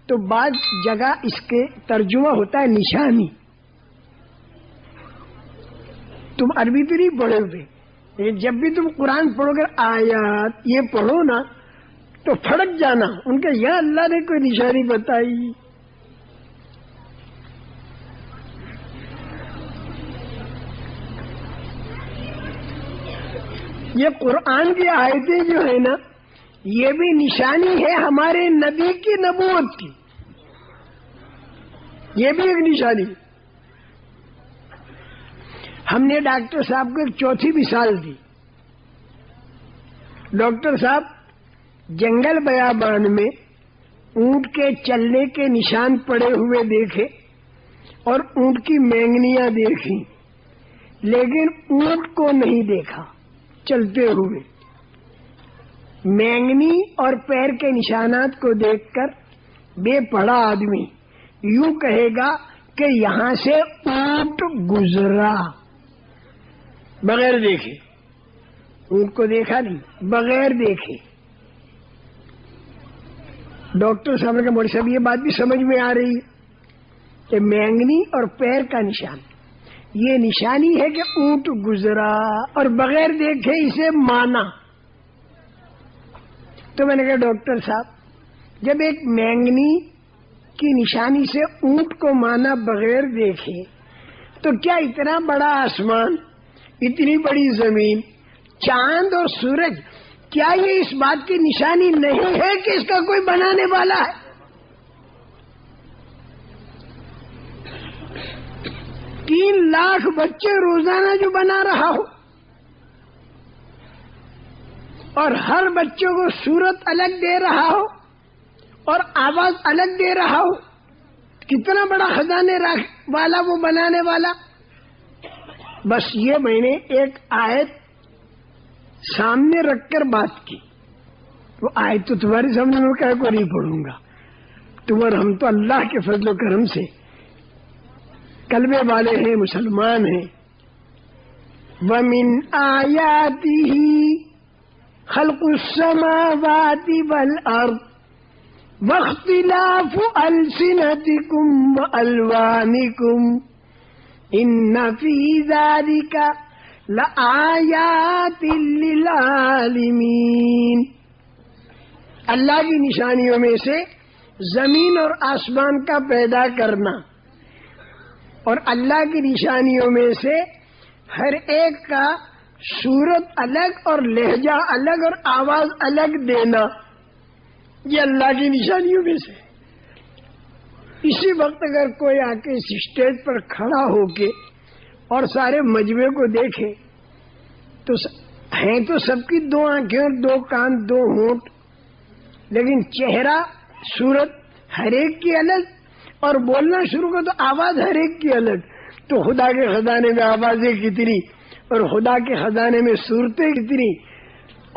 تو بعض جگہ اس کے ترجمہ ہوتا ہے نشانی. تم عربی تو نہیں پڑھو گے، لیکن جب بھی تم قرآن پڑھو گے آیات یہ پڑھو نا تو پھڑک جانا ان کے یا اللہ نے کوئی نشانی بتائی. یہ قرآن کی آیتیں جو ہے نا، یہ بھی نشانی ہے ہمارے نبی کی نبوت کی. یہ بھی ایک نشانی. ہم نے ڈاکٹر صاحب کو ایک چوتھی مثال دی. ڈاکٹر صاحب جنگل بیابان میں اونٹ کے چلنے کے نشان پڑے ہوئے دیکھے اور اونٹ کی مینگنیاں دیکھی، لیکن اونٹ کو نہیں دیکھا چلتے ہوئے. مینگنی اور پیر کے نشانات کو دیکھ کر بے پڑھا آدمی یوں کہے گا کہ یہاں سے اونٹ گزرا، بغیر دیکھے. اونٹ کو دیکھا نہیں، بغیر دیکھے. ڈاکٹر صاحب نے کہا مولوی صاحب یہ بات بھی سمجھ میں آ رہی ہے کہ مینگنی اور پیر کا نشان یہ نشانی ہے کہ اونٹ گزرا اور بغیر دیکھے اسے مانا. تو میں نے کہا ڈاکٹر صاحب جب ایک مینگنی کی نشانی سے اونٹ کو مانا بغیر دیکھے تو کیا اتنا بڑا آسمان، اتنی بڑی زمین، چاند اور سورج، کیا یہ اس بات کی نشانی نہیں ہے کہ اس کا کوئی بنانے والا ہے؟ 3 لاکھ بچے روزانہ جو بنا رہا ہو اور ہر بچوں کو صورت الگ دے رہا ہو اور آواز الگ دے رہا ہو، کتنا بڑا خزانے والا وہ بنانے والا. بس یہ میں نے ایک آیت سامنے رکھ کر بات کی. وہ آیت تو تمہارے سامنے میں کہہ کو نہیں پڑھوں گا. تمہارے ہم تو اللہ کے فضل و کرم سے کلمے والے ہیں، مسلمان ہیں. وَمِنْ آيَاتِهِ خَلْقُ السَّمَاوَاتِ وَالْأَرْضِ وَاخْتِلَافُ أَلْسِنَتِكُمْ وَأَلْوَانِكُمْ إِنَّ فِي ذَلِكَ لَآيَاتٍ لِلْعَالِمِينَ. اللہ کی نشانیوں میں سے زمین اور آسمان کا پیدا کرنا، اور اللہ کی نشانیوں میں سے ہر ایک کا صورت الگ اور لہجہ الگ اور آواز الگ دینا، یہ اللہ کی نشانیوں میں سے. اسی وقت اگر کوئی آ کے اس اسٹیج پر کھڑا ہو کے اور سارے مجمع کو دیکھے تو ہیں تو سب کی 2 آنکھیں اور 2 کان 2 ہونٹ، لیکن چہرہ صورت ہر ایک کی الگ، اور بولنا شروع کر تو آواز ہر ایک کی الگ. تو خدا کے خزانے میں آوازیں کتنی، اور خدا کے خزانے میں صورتیں کتنی،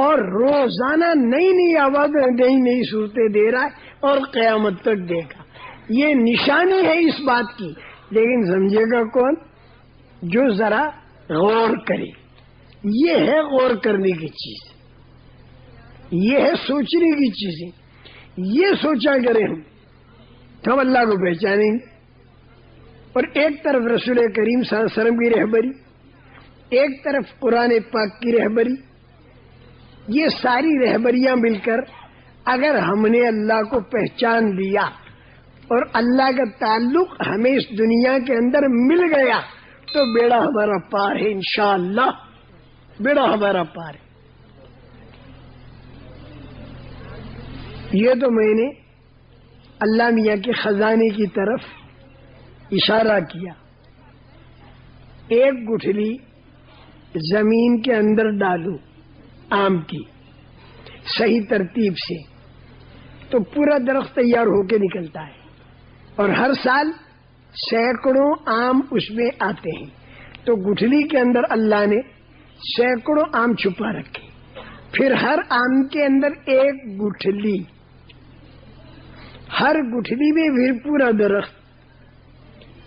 اور روزانہ نئی نئی آوازیں نئی نئی صورتیں دے رہا ہے اور قیامت تک دے گا. یہ نشانی ہے اس بات کی، لیکن سمجھے گا کون؟ جو ذرا غور کرے. یہ ہے غور کرنے کی چیز، یہ ہے سوچنے کی چیزیں. یہ سوچا کریں ہم اللہ کو پہچانیں گے. اور ایک طرف رسول کریم صلی اللہ علیہ وسلم کی رہبری، ایک طرف قرآن پاک کی رہبری، یہ ساری رہبریاں مل کر اگر ہم نے اللہ کو پہچان لیا اور اللہ کا تعلق ہمیں اس دنیا کے اندر مل گیا تو بیڑا ہمارا پار ہے. انشاءاللہ بیڑا ہمارا پار ہے. یہ تو میں نے اللہ میاں کے خزانے کی طرف اشارہ کیا. ایک گٹھلی زمین کے اندر ڈالو آم کی صحیح ترتیب سے تو پورا درخت تیار ہو کے نکلتا ہے، اور ہر سال سینکڑوں آم اس میں آتے ہیں. تو گٹھلی کے اندر اللہ نے سینکڑوں آم چھپا رکھے، پھر ہر آم کے اندر ایک گٹھلی، ہر گٹھلی میں پھر پورا درخت.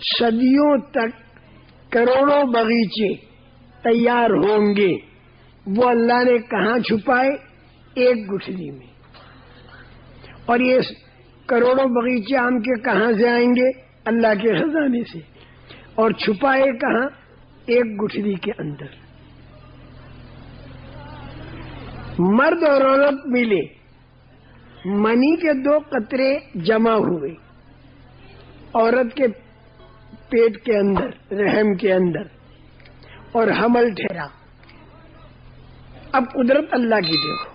صدیوں تک کروڑوں باغیچے تیار ہوں گے. وہ اللہ نے کہاں چھپائے؟ ایک گٹھلی میں. اور یہ کروڑوں باغیچے آم کے کہاں سے آئیں گے؟ اللہ کے خزانے سے. اور چھپائے کہاں؟ ایک گٹھلی کے اندر. مرد اور عورت ملے، منی کے 2 قطرے جمع ہوئے عورت کے پیٹ کے اندر، رحم کے اندر، اور حمل ٹھہرا. اب قدرت اللہ کی دیکھو.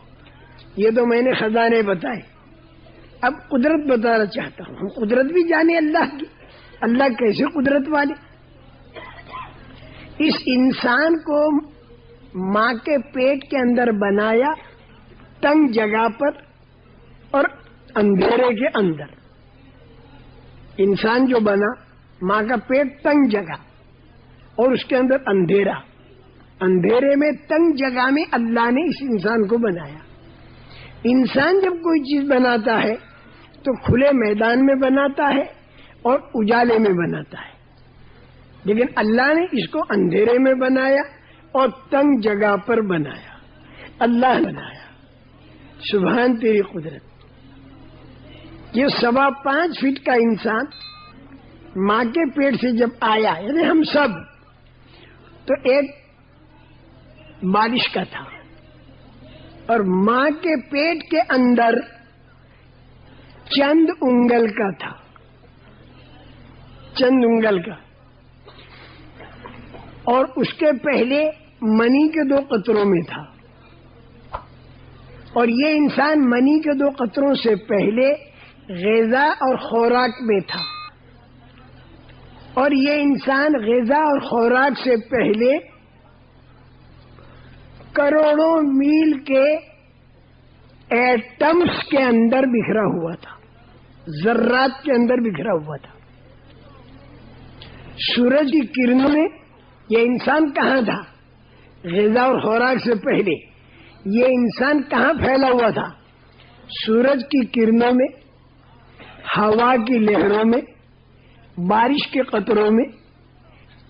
یہ تو میں نے خزانے بتائے، اب قدرت بتانا چاہتا ہوں. ہم قدرت بھی جانے اللہ کی. اللہ کیسے قدرت والے؟ اس انسان کو ماں کے پیٹ کے اندر بنایا، تنگ جگہ پر اور اندھیرے کے اندر. انسان جو بنا، ماں کا پیٹ تنگ جگہ اور اس کے اندر اندھیرا. اندھیرے میں تنگ جگہ میں اللہ نے اس انسان کو بنایا. انسان جب کوئی چیز بناتا ہے تو کھلے میدان میں بناتا ہے اور اجالے میں بناتا ہے، لیکن اللہ نے اس کو اندھیرے میں بنایا اور تنگ جگہ پر بنایا. اللہ بنایا. سبحان تیری قدرت. یہ 5.25 فٹ کا انسان ماں کے پیٹ سے جب آیا، یعنی ہم سب، تو ایک بارش کا تھا، اور ماں کے پیٹ کے اندر چند انگل کا تھا، چند انگل کا. اور اس کے پہلے منی کے 2 قطروں میں تھا. اور یہ انسان منی کے 2 قطروں سے پہلے غذا اور خوراک میں تھا. اور یہ انسان غذا اور خوراک سے پہلے کروڑوں میل کے ایٹمز کے اندر بکھرا ہوا تھا، ذرات کے اندر بکھرا ہوا تھا. سورج کی کرنوں میں یہ انسان کہاں تھا؟ غذا اور خوراک سے پہلے یہ انسان کہاں پھیلا ہوا تھا؟ سورج کی کرنوں میں، ہوا کی لہروں میں، بارش کے قطروں میں،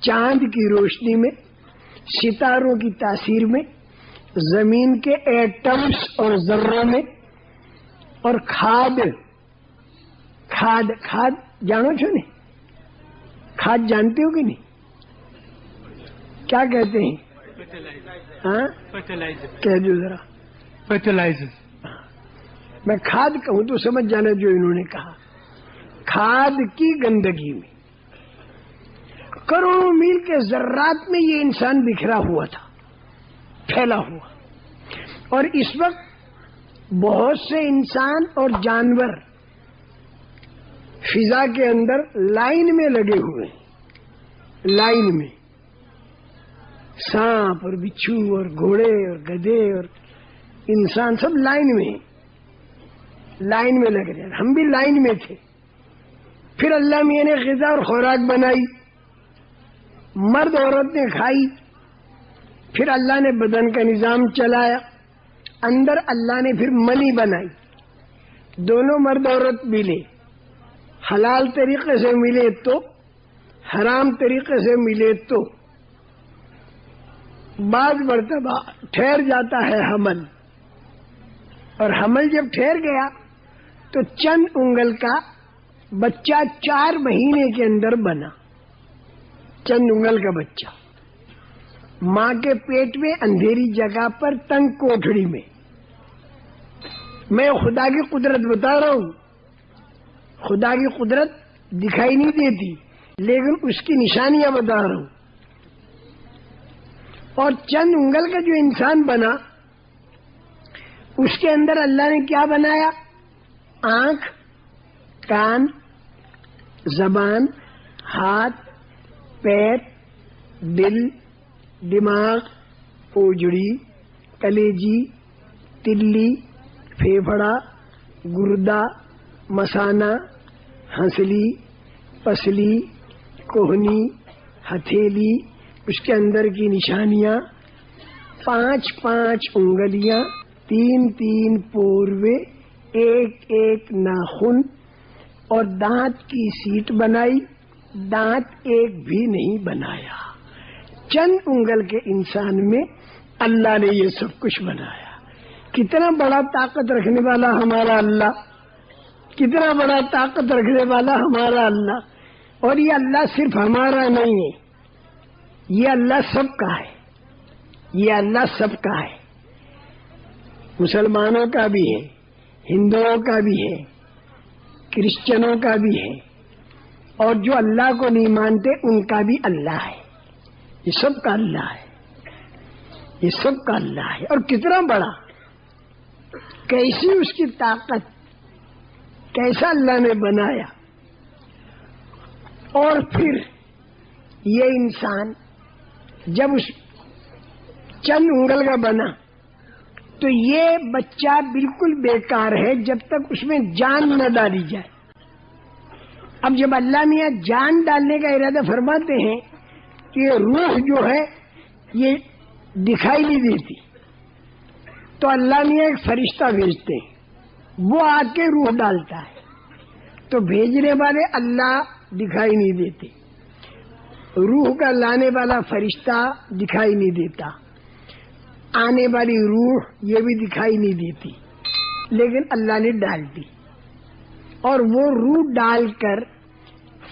چاند کی روشنی میں، ستاروں کی تاثیر میں، زمین کے ایٹمز اور ذروں میں، اور کھاد جانو چھو نہیں؟ کھاد جانتے ہو کہ نہیں؟ کیا کہتے ہیں؟ کہہ دو ذرا. فرٹیلائزر. میں کھاد کہوں تو سمجھ جانا جو انہوں نے کہا. کھاد کی گندگی میں کروڑوں میل کے ذرات میں یہ انسان بکھرا ہوا تھا، پھیلا ہوا. اور اس وقت بہت سے انسان اور جانور فضا کے اندر لائن میں لگے ہوئے ہیں. لائن میں سانپ اور بچھو اور گھوڑے اور گدھے اور انسان سب لائن میں ہیں، لائن میں لگ رہے ہیں. ہم بھی لائن میں تھے. پھر اللہ میاں نے غذا اور خوراک بنائی، مرد عورت نے کھائی، پھر اللہ نے بدن کا نظام چلایا، اندر اللہ نے پھر منی بنائی، دونوں مرد عورت ملے، حلال طریقے سے ملے تو، حرام طریقے سے ملے تو، بعض مرتبہ ٹھہر جاتا ہے حمل، اور حمل جب ٹھہر گیا تو چند انگل کا بچہ 4 مہینے کے اندر بنا، چند انگل کا بچہ ماں کے پیٹ میں اندھیری جگہ پر تنگ کوٹھڑی میں۔ میں خدا کی قدرت بتا رہا ہوں، خدا کی قدرت دکھائی نہیں دیتی لیکن اس کی نشانیاں بتا رہا ہوں۔ اور چند انگل کا جو انسان بنا اس کے اندر اللہ نے کیا بنایا؟ آنکھ، کان، زبان، ہاتھ، پیر، دل، دماغ، اوجڑی، کلیجی، تلی، پھیپھڑا، گردہ، مثانہ، ہنسلی، پسلی، کوہنی، ہتھیلی، اس کے اندر کی نشانیاں، 5 انگلیاں، 3 پوروے، 1 ناخن، اور دانت کی سیٹ بنائی، دانت ایک بھی نہیں بنایا۔ چند انگل کے انسان میں اللہ نے یہ سب کچھ بنایا۔ کتنا بڑا طاقت رکھنے والا ہمارا اللہ، کتنا بڑا طاقت رکھنے والا ہمارا اللہ۔ اور یہ اللہ صرف ہمارا نہیں ہے، یہ اللہ سب کا ہے، یہ اللہ سب کا ہے، مسلمانوں کا بھی ہے، ہندوؤں کا بھی ہے، کرسچنوں کا بھی ہے، اور جو اللہ کو نہیں مانتے ان کا بھی اللہ ہے۔ یہ سب کا اللہ ہے، یہ سب کا اللہ ہے۔ اور کتنا بڑا، کیسی اس کی طاقت، کیسا اللہ نے بنایا۔ اور پھر یہ انسان جب اس چند انگل کا بنا تو یہ بچہ بالکل بیکار ہے جب تک اس میں جان نہ ڈالی جائے۔ اب جب اللہ میاں جان ڈالنے کا ارادہ فرماتے ہیں کہ روح جو ہے یہ دکھائی نہیں دیتی، تو اللہ میاں ایک فرشتہ بھیجتے ہیں، وہ آ کے روح ڈالتا ہے۔ تو بھیجنے والے اللہ دکھائی نہیں دیتے، روح کا لانے والا فرشتہ دکھائی نہیں دیتا، آنے والی روح یہ بھی دکھائی نہیں دیتی، لیکن اللہ نے ڈال دی۔ اور وہ روح ڈال کر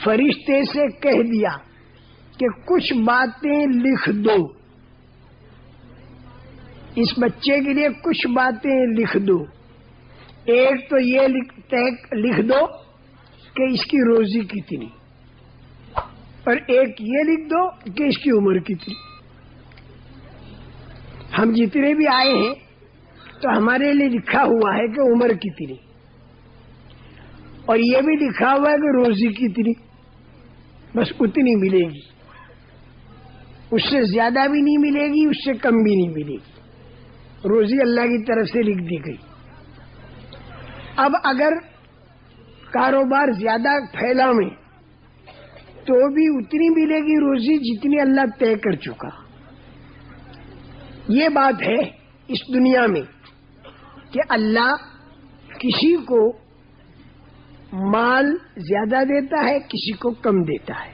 فرشتے سے کہہ دیا کہ کچھ باتیں لکھ دو، اس بچے کے لیے کچھ باتیں لکھ دو۔ ایک تو یہ لکھ دو کہ اس کی روزی کتنی، اور ایک یہ لکھ دو کہ اس کی عمر کتنی۔ ہم جتنے بھی آئے ہیں تو ہمارے لیے لکھا ہوا ہے کہ عمر کتنی، اور یہ بھی لکھا ہوا ہے کہ روزی کتنی، بس اتنی ملے گی، اس سے زیادہ بھی نہیں ملے گی، اس سے کم بھی نہیں ملے گی، روزی اللہ کی طرف سے لکھ دی گئی۔ اب اگر کاروبار زیادہ پھیلا میں تو بھی اتنی ملے گی روزی جتنی اللہ طے کر چکا۔ یہ بات ہے اس دنیا میں کہ اللہ کسی کو مال زیادہ دیتا ہے، کسی کو کم دیتا ہے،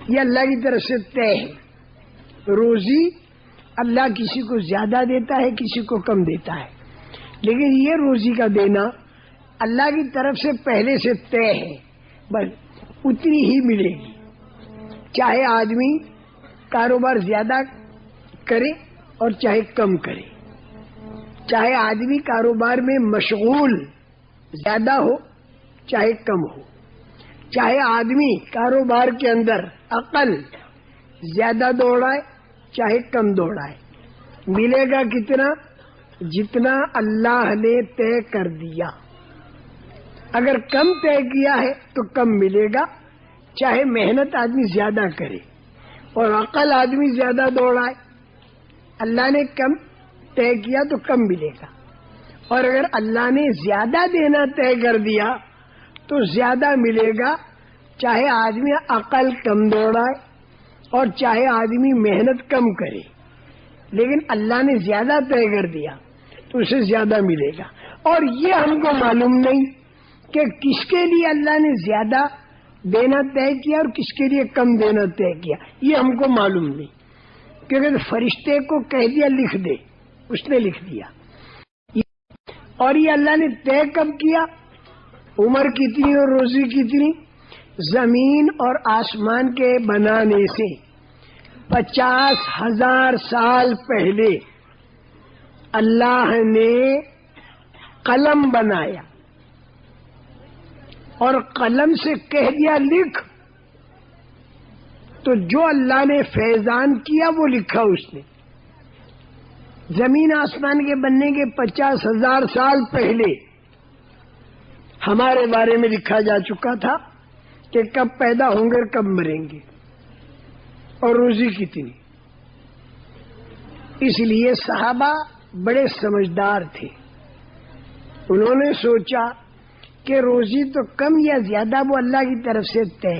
یہ اللہ کی طرف سے طے ہے۔ روزی اللہ کسی کو زیادہ دیتا ہے، کسی کو کم دیتا ہے، لیکن یہ روزی کا دینا اللہ کی طرف سے پہلے سے طے ہے، بس اتنی ہی ملے گی، چاہے آدمی کاروبار زیادہ کرے اور چاہے کم کرے، چاہے آدمی کاروبار میں مشغول زیادہ ہو چاہے کم ہو، چاہے آدمی کاروبار کے اندر عقل زیادہ دوڑائے چاہے کم دوڑائے، ملے گا کتنا؟ جتنا اللہ نے طے کر دیا۔ اگر کم طے کیا ہے تو کم ملے گا، چاہے محنت آدمی زیادہ کرے اور عقل آدمی زیادہ دوڑائے، اللہ نے کم طے کیا تو کم ملے گا۔ اور اگر اللہ نے زیادہ دینا طے کر دیا تو زیادہ ملے گا، چاہے آدمی عقل کم دوڑائے اور چاہے آدمی محنت کم کرے۔ لیکن اللہ نے زیادہ طے کر دیا تو اسے زیادہ ملے گا. اور یہ ہم کو معلوم نہیں کہ کس کے لیے اللہ نے زیادہ دینا طے کیا اور کس کے لیے کم دینا طے کیا، یہ ہم کو معلوم نہیں. کیونکہ فرشتے کو کہہ دیا لکھ دے، اس نے لکھ دیا. اور یہ اللہ نے طے کب کیا؟ عمر کتنی اور روزی کتنی؟ زمین اور آسمان کے بنانے سے 50,000 سال پہلے اللہ نے قلم بنایا اور قلم سے کہہ دیا لکھ، تو جو اللہ نے فیضان کیا وہ لکھا اس نے. زمین آسمان کے بننے کے 50,000 سال پہلے ہمارے بارے میں لکھا جا چکا تھا کہ کب پیدا ہوں گے اور کب مریں گے اور روزی کتنی. اس لیے صحابہ بڑے سمجھدار تھے. انہوں نے سوچا کہ روزی تو کم یا زیادہ وہ اللہ کی طرف سے طے،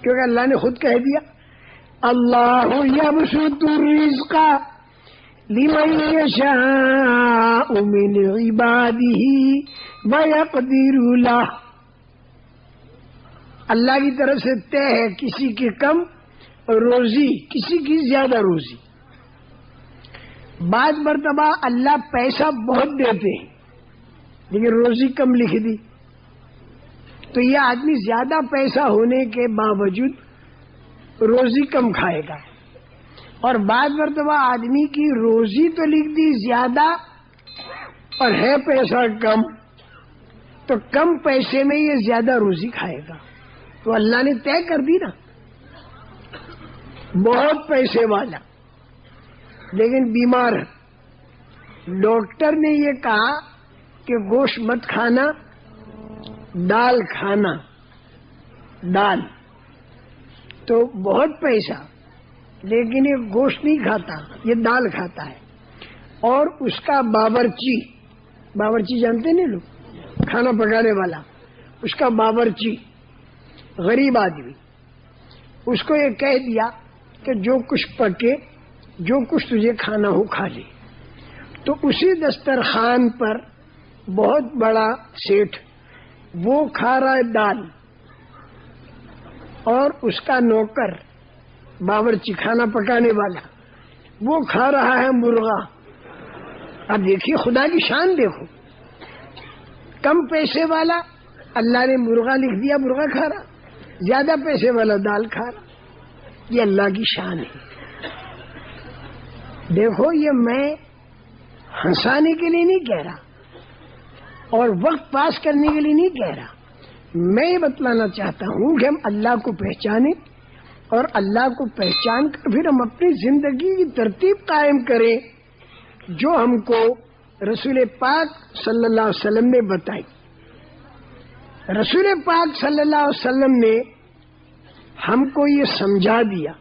کیونکہ اللہ نے خود کہہ دیا اللہ یبسط الرزق لمن یشاء من عبادہ ویقدر لہ. اللہ کی طرف سے طے ہے کسی کی کم روزی، کسی کی زیادہ روزی. بعض مرتبہ اللہ پیسہ بہت دیتے ہیں لیکن روزی کم لکھ دی، تو یہ آدمی زیادہ پیسہ ہونے کے باوجود روزی کم کھائے گا. اور بعض مرتبہ آدمی کی روزی تو لکھ دی زیادہ اور ہے پیسہ کم، تو کم پیسے میں یہ زیادہ روزی کھائے گا. تو اللہ نے طے کر دی نا، بہت پیسے والا لیکن بیمار ہے. ڈاکٹر نے یہ کہا کہ گوشت مت کھانا، دال کھانا. دال تو بہت پیسہ، لیکن یہ گوشت نہیں کھاتا، یہ دال کھاتا ہے. اور اس کا باورچی جانتے نہیں لوگ، کھانا پکانے والا، اس کا باورچی غریب آدمی، اس کو یہ کہہ دیا کہ جو کچھ پکے، جو کچھ تجھے کھانا ہو کھا لے. تو اسی دسترخوان پر بہت بڑا سیٹھ وہ کھا رہا ہے دال، اور اس کا نوکر باورچی کھانا پکانے والا وہ کھا رہا ہے مرغا. اب دیکھیے خدا کی شان دیکھو، کم پیسے والا اللہ نے مرغا لکھ دیا، مرغا کھا رہا، زیادہ پیسے والا دال کھا رہا. یہ اللہ کی شان ہے. دیکھو یہ میں ہنسانے کے لیے نہیں کہہ رہا اور وقت پاس کرنے کے لیے نہیں کہہ رہا. میں یہ بتلانا چاہتا ہوں کہ ہم اللہ کو پہچانیں اور اللہ کو پہچان کر پھر ہم اپنی زندگی کی ترتیب قائم کریں جو ہم کو رسول پاک صلی اللہ علیہ وسلم نے بتائی. رسول پاک صلی اللہ علیہ وسلم نے ہم کو یہ سمجھا دیا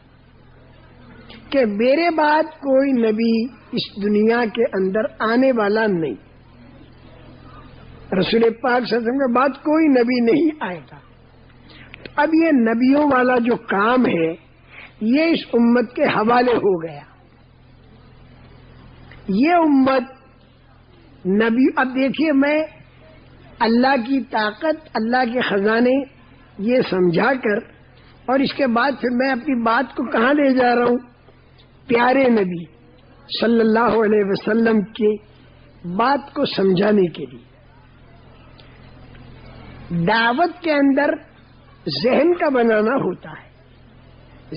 کہ میرے بعد کوئی نبی اس دنیا کے اندر آنے والا نہیں. رسول پاک صلی اللہ علیہ وسلم کے بعد کوئی نبی نہیں آئے گا. اب یہ نبیوں والا جو کام ہے یہ اس امت کے حوالے ہو گیا. یہ امت نبی، اب دیکھیے میں اللہ کی طاقت، اللہ کے خزانے یہ سمجھا کر اور اس کے بعد پھر میں اپنی بات کو کہاں لے جا رہا ہوں؟ پیارے نبی صلی اللہ علیہ وسلم کی بات کو سمجھانے کے لیے. دعوت کے اندر ذہن کا بنانا ہوتا ہے،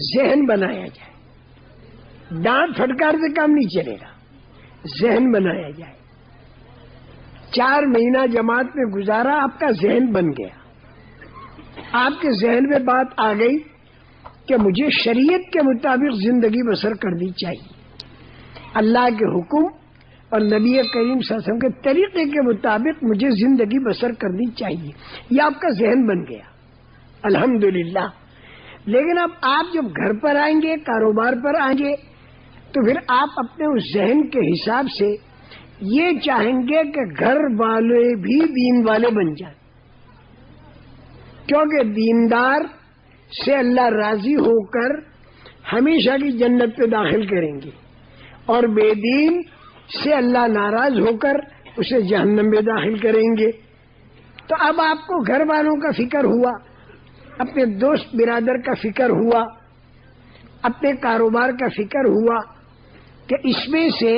ذہن بنایا جائے. ڈانٹ پھٹکار سے کام نہیں چلے گا، ذہن بنایا جائے. 4 مہینہ جماعت میں گزارا، آپ کا ذہن بن گیا، آپ کے ذہن میں بات آ گئی کہ مجھے شریعت کے مطابق زندگی بسر کرنی چاہیے، اللہ کے حکم اور نبی کریم صلی اللہ علیہ وسلم کے طریقے کے مطابق مجھے زندگی بسر کرنی چاہیے. یہ آپ کا ذہن بن گیا، الحمدللہ. لیکن اب آپ جب گھر پر آئیں گے، کاروبار پر آئیں گے، تو پھر آپ اپنے اس ذہن کے حساب سے یہ چاہیں گے کہ گھر والے بھی دین والے بن جائیں، کیونکہ دیندار سے اللہ راضی ہو کر ہمیشہ کی جنت پہ داخل کریں گے. اور بے دین سے اللہ ناراض ہو کر اسے جہنم میں داخل کریں گے۔ تو اب آپ کو گھر والوں کا فکر ہوا، اپنے دوست برادر کا فکر ہوا، اپنے کاروبار کا فکر ہوا کہ اس میں سے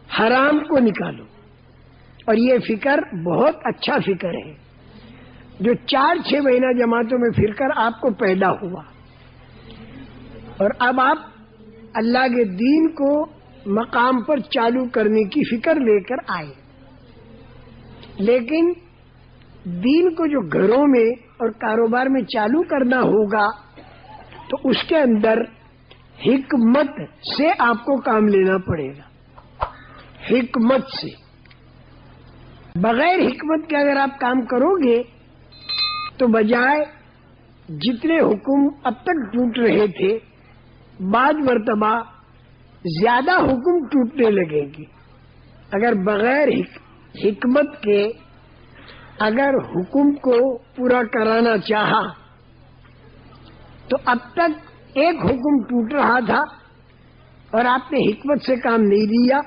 حرام کو نکالو، اور یہ فکر بہت اچھا فکر ہے جو 4-6 مہینہ جماعتوں میں پھر کر آپ کو پیدا ہوا، اور اب آپ اللہ کے دین کو مقام پر چالو کرنے کی فکر لے کر آئے۔ لیکن دین کو جو گھروں میں اور کاروبار میں چالو کرنا ہوگا تو اس کے اندر حکمت سے آپ کو کام لینا پڑے گا، حکمت سے۔ بغیر حکمت کے اگر آپ کام کرو گے تو بجائے جتنے حکم اب تک ٹوٹ رہے تھے بعض مرتبہ زیادہ حکم ٹوٹنے لگیں گے۔ اگر بغیر حکمت کے اگر حکم کو پورا کرانا چاہا تو اب تک ایک حکم ٹوٹ رہا تھا اور آپ نے حکمت سے کام نہیں لیا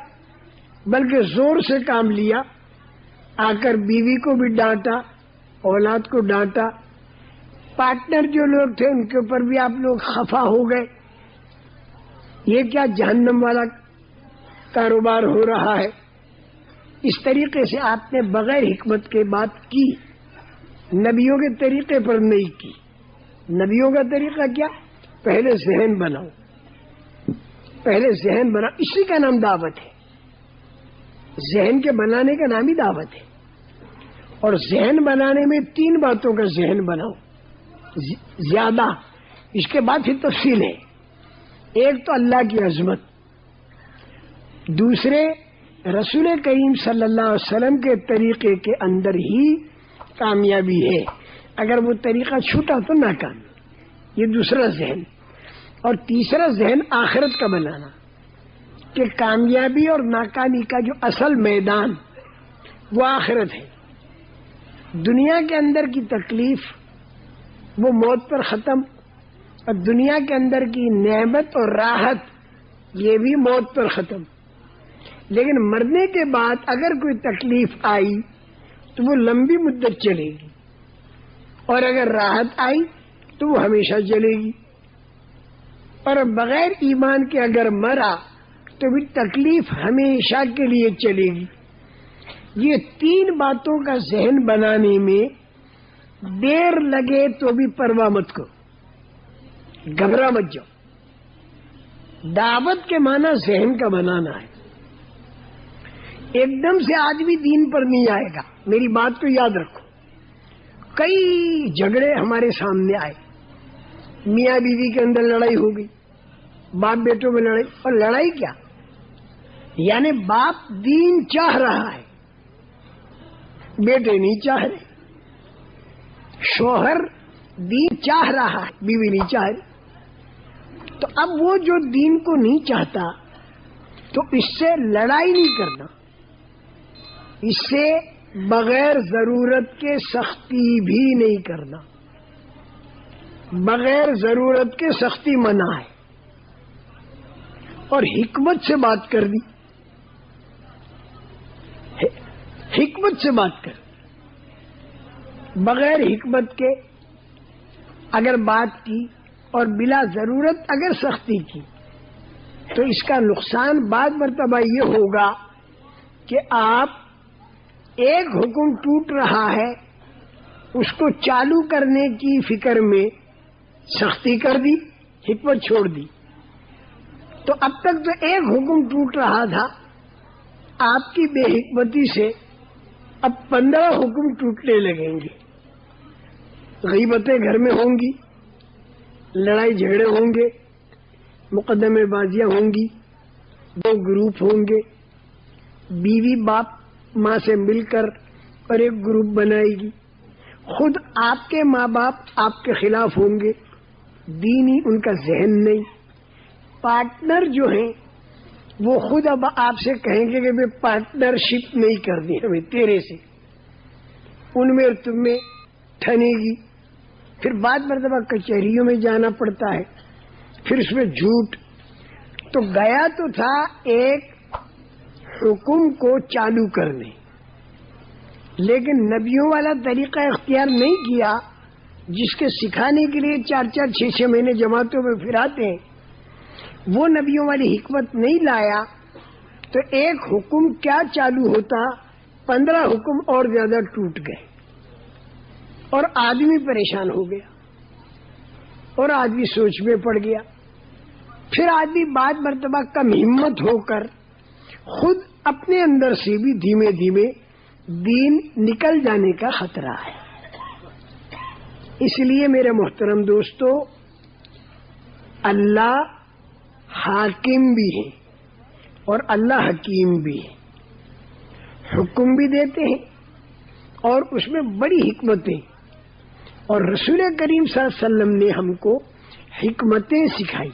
بلکہ زور سے کام لیا، آ کر بیوی کو بھی ڈانٹا، اولاد کو ڈانٹا، پارٹنر جو لوگ تھے ان کے اوپر بھی آپ لوگ خفا ہو گئے۔ یہ کیا جہنم والا کاروبار ہو رہا ہے؟ اس طریقے سے آپ نے بغیر حکمت کے بات کی، نبیوں کے طریقے پر نہیں کی۔ نبیوں کا طریقہ کیا؟ پہلے ذہن بناؤ، پہلے ذہن بناؤ، اسی کا نام دعوت ہے۔ ذہن کے بنانے کا نام ہی دعوت ہے۔ اور ذہن بنانے میں 3 باتوں کا ذہن بناؤ زیادہ، اس کے بعد پھر تفصیل ہے۔ ایک تو اللہ کی عظمت، دوسرے رسول کریم صلی اللہ علیہ وسلم کے طریقے کے اندر ہی کامیابی ہے، اگر وہ طریقہ چھوٹا تو ناکامی، یہ دوسرا ذہن۔ اور تیسرا ذہن آخرت کا بنانا کہ کامیابی اور ناکامی کا جو اصل میدان وہ آخرت ہے۔ دنیا کے اندر کی تکلیف وہ موت پر ختم، اور دنیا کے اندر کی نعمت اور راحت یہ بھی موت پر ختم۔ لیکن مرنے کے بعد اگر کوئی تکلیف آئی تو وہ لمبی مدت چلے گی، اور اگر راحت آئی تو وہ ہمیشہ چلے گی، اور بغیر ایمان کے اگر مرا تو بھی تکلیف ہمیشہ کے لیے چلے گی۔ یہ 3 باتوں کا ذہن بنانے میں دیر لگے تو بھی پرواہ مت کرو، گھبرا مت جاؤ۔ دعوت کے معنی ذہن کا بنانا ہے۔ ایک دم سے آدمی دین پر نہیں آئے گا، میری بات کو یاد رکھو۔ کئی جھگڑے ہمارے سامنے آئے، میاں بیوی کے اندر لڑائی ہو گئی، باپ بیٹوں میں لڑائی، اور لڑائی کیا؟ یعنی باپ دین چاہ رہا ہے، بیٹے نہیں چاہ رہے، شوہر دین چاہ رہا ہے، بیوی نہیں چاہ رہی۔ تو اب وہ جو دین کو نہیں چاہتا تو اس سے لڑائی نہیں کرنا، اس سے بغیر ضرورت کے سختی بھی نہیں کرنا۔ بغیر ضرورت کے سختی منع ہے، اور حکمت سے بات کر دی، حکمت سے بات کر، بغیر حکمت کے اگر بات کی اور بلا ضرورت اگر سختی کی تو اس کا نقصان بعض مرتبہ یہ ہوگا کہ آپ ایک حکم ٹوٹ رہا ہے اس کو چالو کرنے کی فکر میں سختی کر دی، حکمت چھوڑ دی، تو اب تک تو ایک حکم ٹوٹ رہا تھا، آپ کی بے حکمتی سے اب 15 حکم ٹوٹنے لگیں گے۔ غیبتیں گھر میں ہوں گی، لڑائی جھگڑے ہوں گے، مقدمے بازیاں ہوں گی، 2 گروپ ہوں گے، بیوی باپ ماں سے مل کر اور ایک گروپ بنائے گی، خود آپ کے ماں باپ آپ کے خلاف ہوں گے، دینی ان کا ذہن نہیں۔ پارٹنر جو ہیں وہ خود اب آپ سے کہیں گے کہ پارٹنرشپ نہیں کرنی ہمیں تیرے سے، ان میں اور تم میں ٹھنے گی۔ پھر بعد مرتبہ کچہریوں میں جانا پڑتا ہے، پھر اس میں جھوٹ، تو گیا تو تھا ایک حکم کو چالو کرنے، لیکن نبیوں والا طریقہ اختیار نہیں کیا جس کے سکھانے کے لیے 4-4 6-6 مہینے جماعتوں میں پھراتے ہیں، وہ نبیوں والی حکمت نہیں لایا تو ایک حکم کیا چالو ہوتا، 15 حکم اور زیادہ ٹوٹ گئے اور آدمی پریشان ہو گیا اور آدمی سوچ میں پڑ گیا. پھر آدمی بعد مرتبہ کم ہمت ہو کر خود اپنے اندر سے بھی دھیمے دھیمے دین نکل جانے کا خطرہ ہے. اس لیے میرے محترم دوستو، اللہ حاکم بھی ہے اور اللہ حکیم بھی ہے، حکم بھی دیتے ہیں اور اس میں بڑی حکمتیں، اور رسول کریم صلی اللہ علیہ وسلم نے ہم کو حکمتیں سکھائی.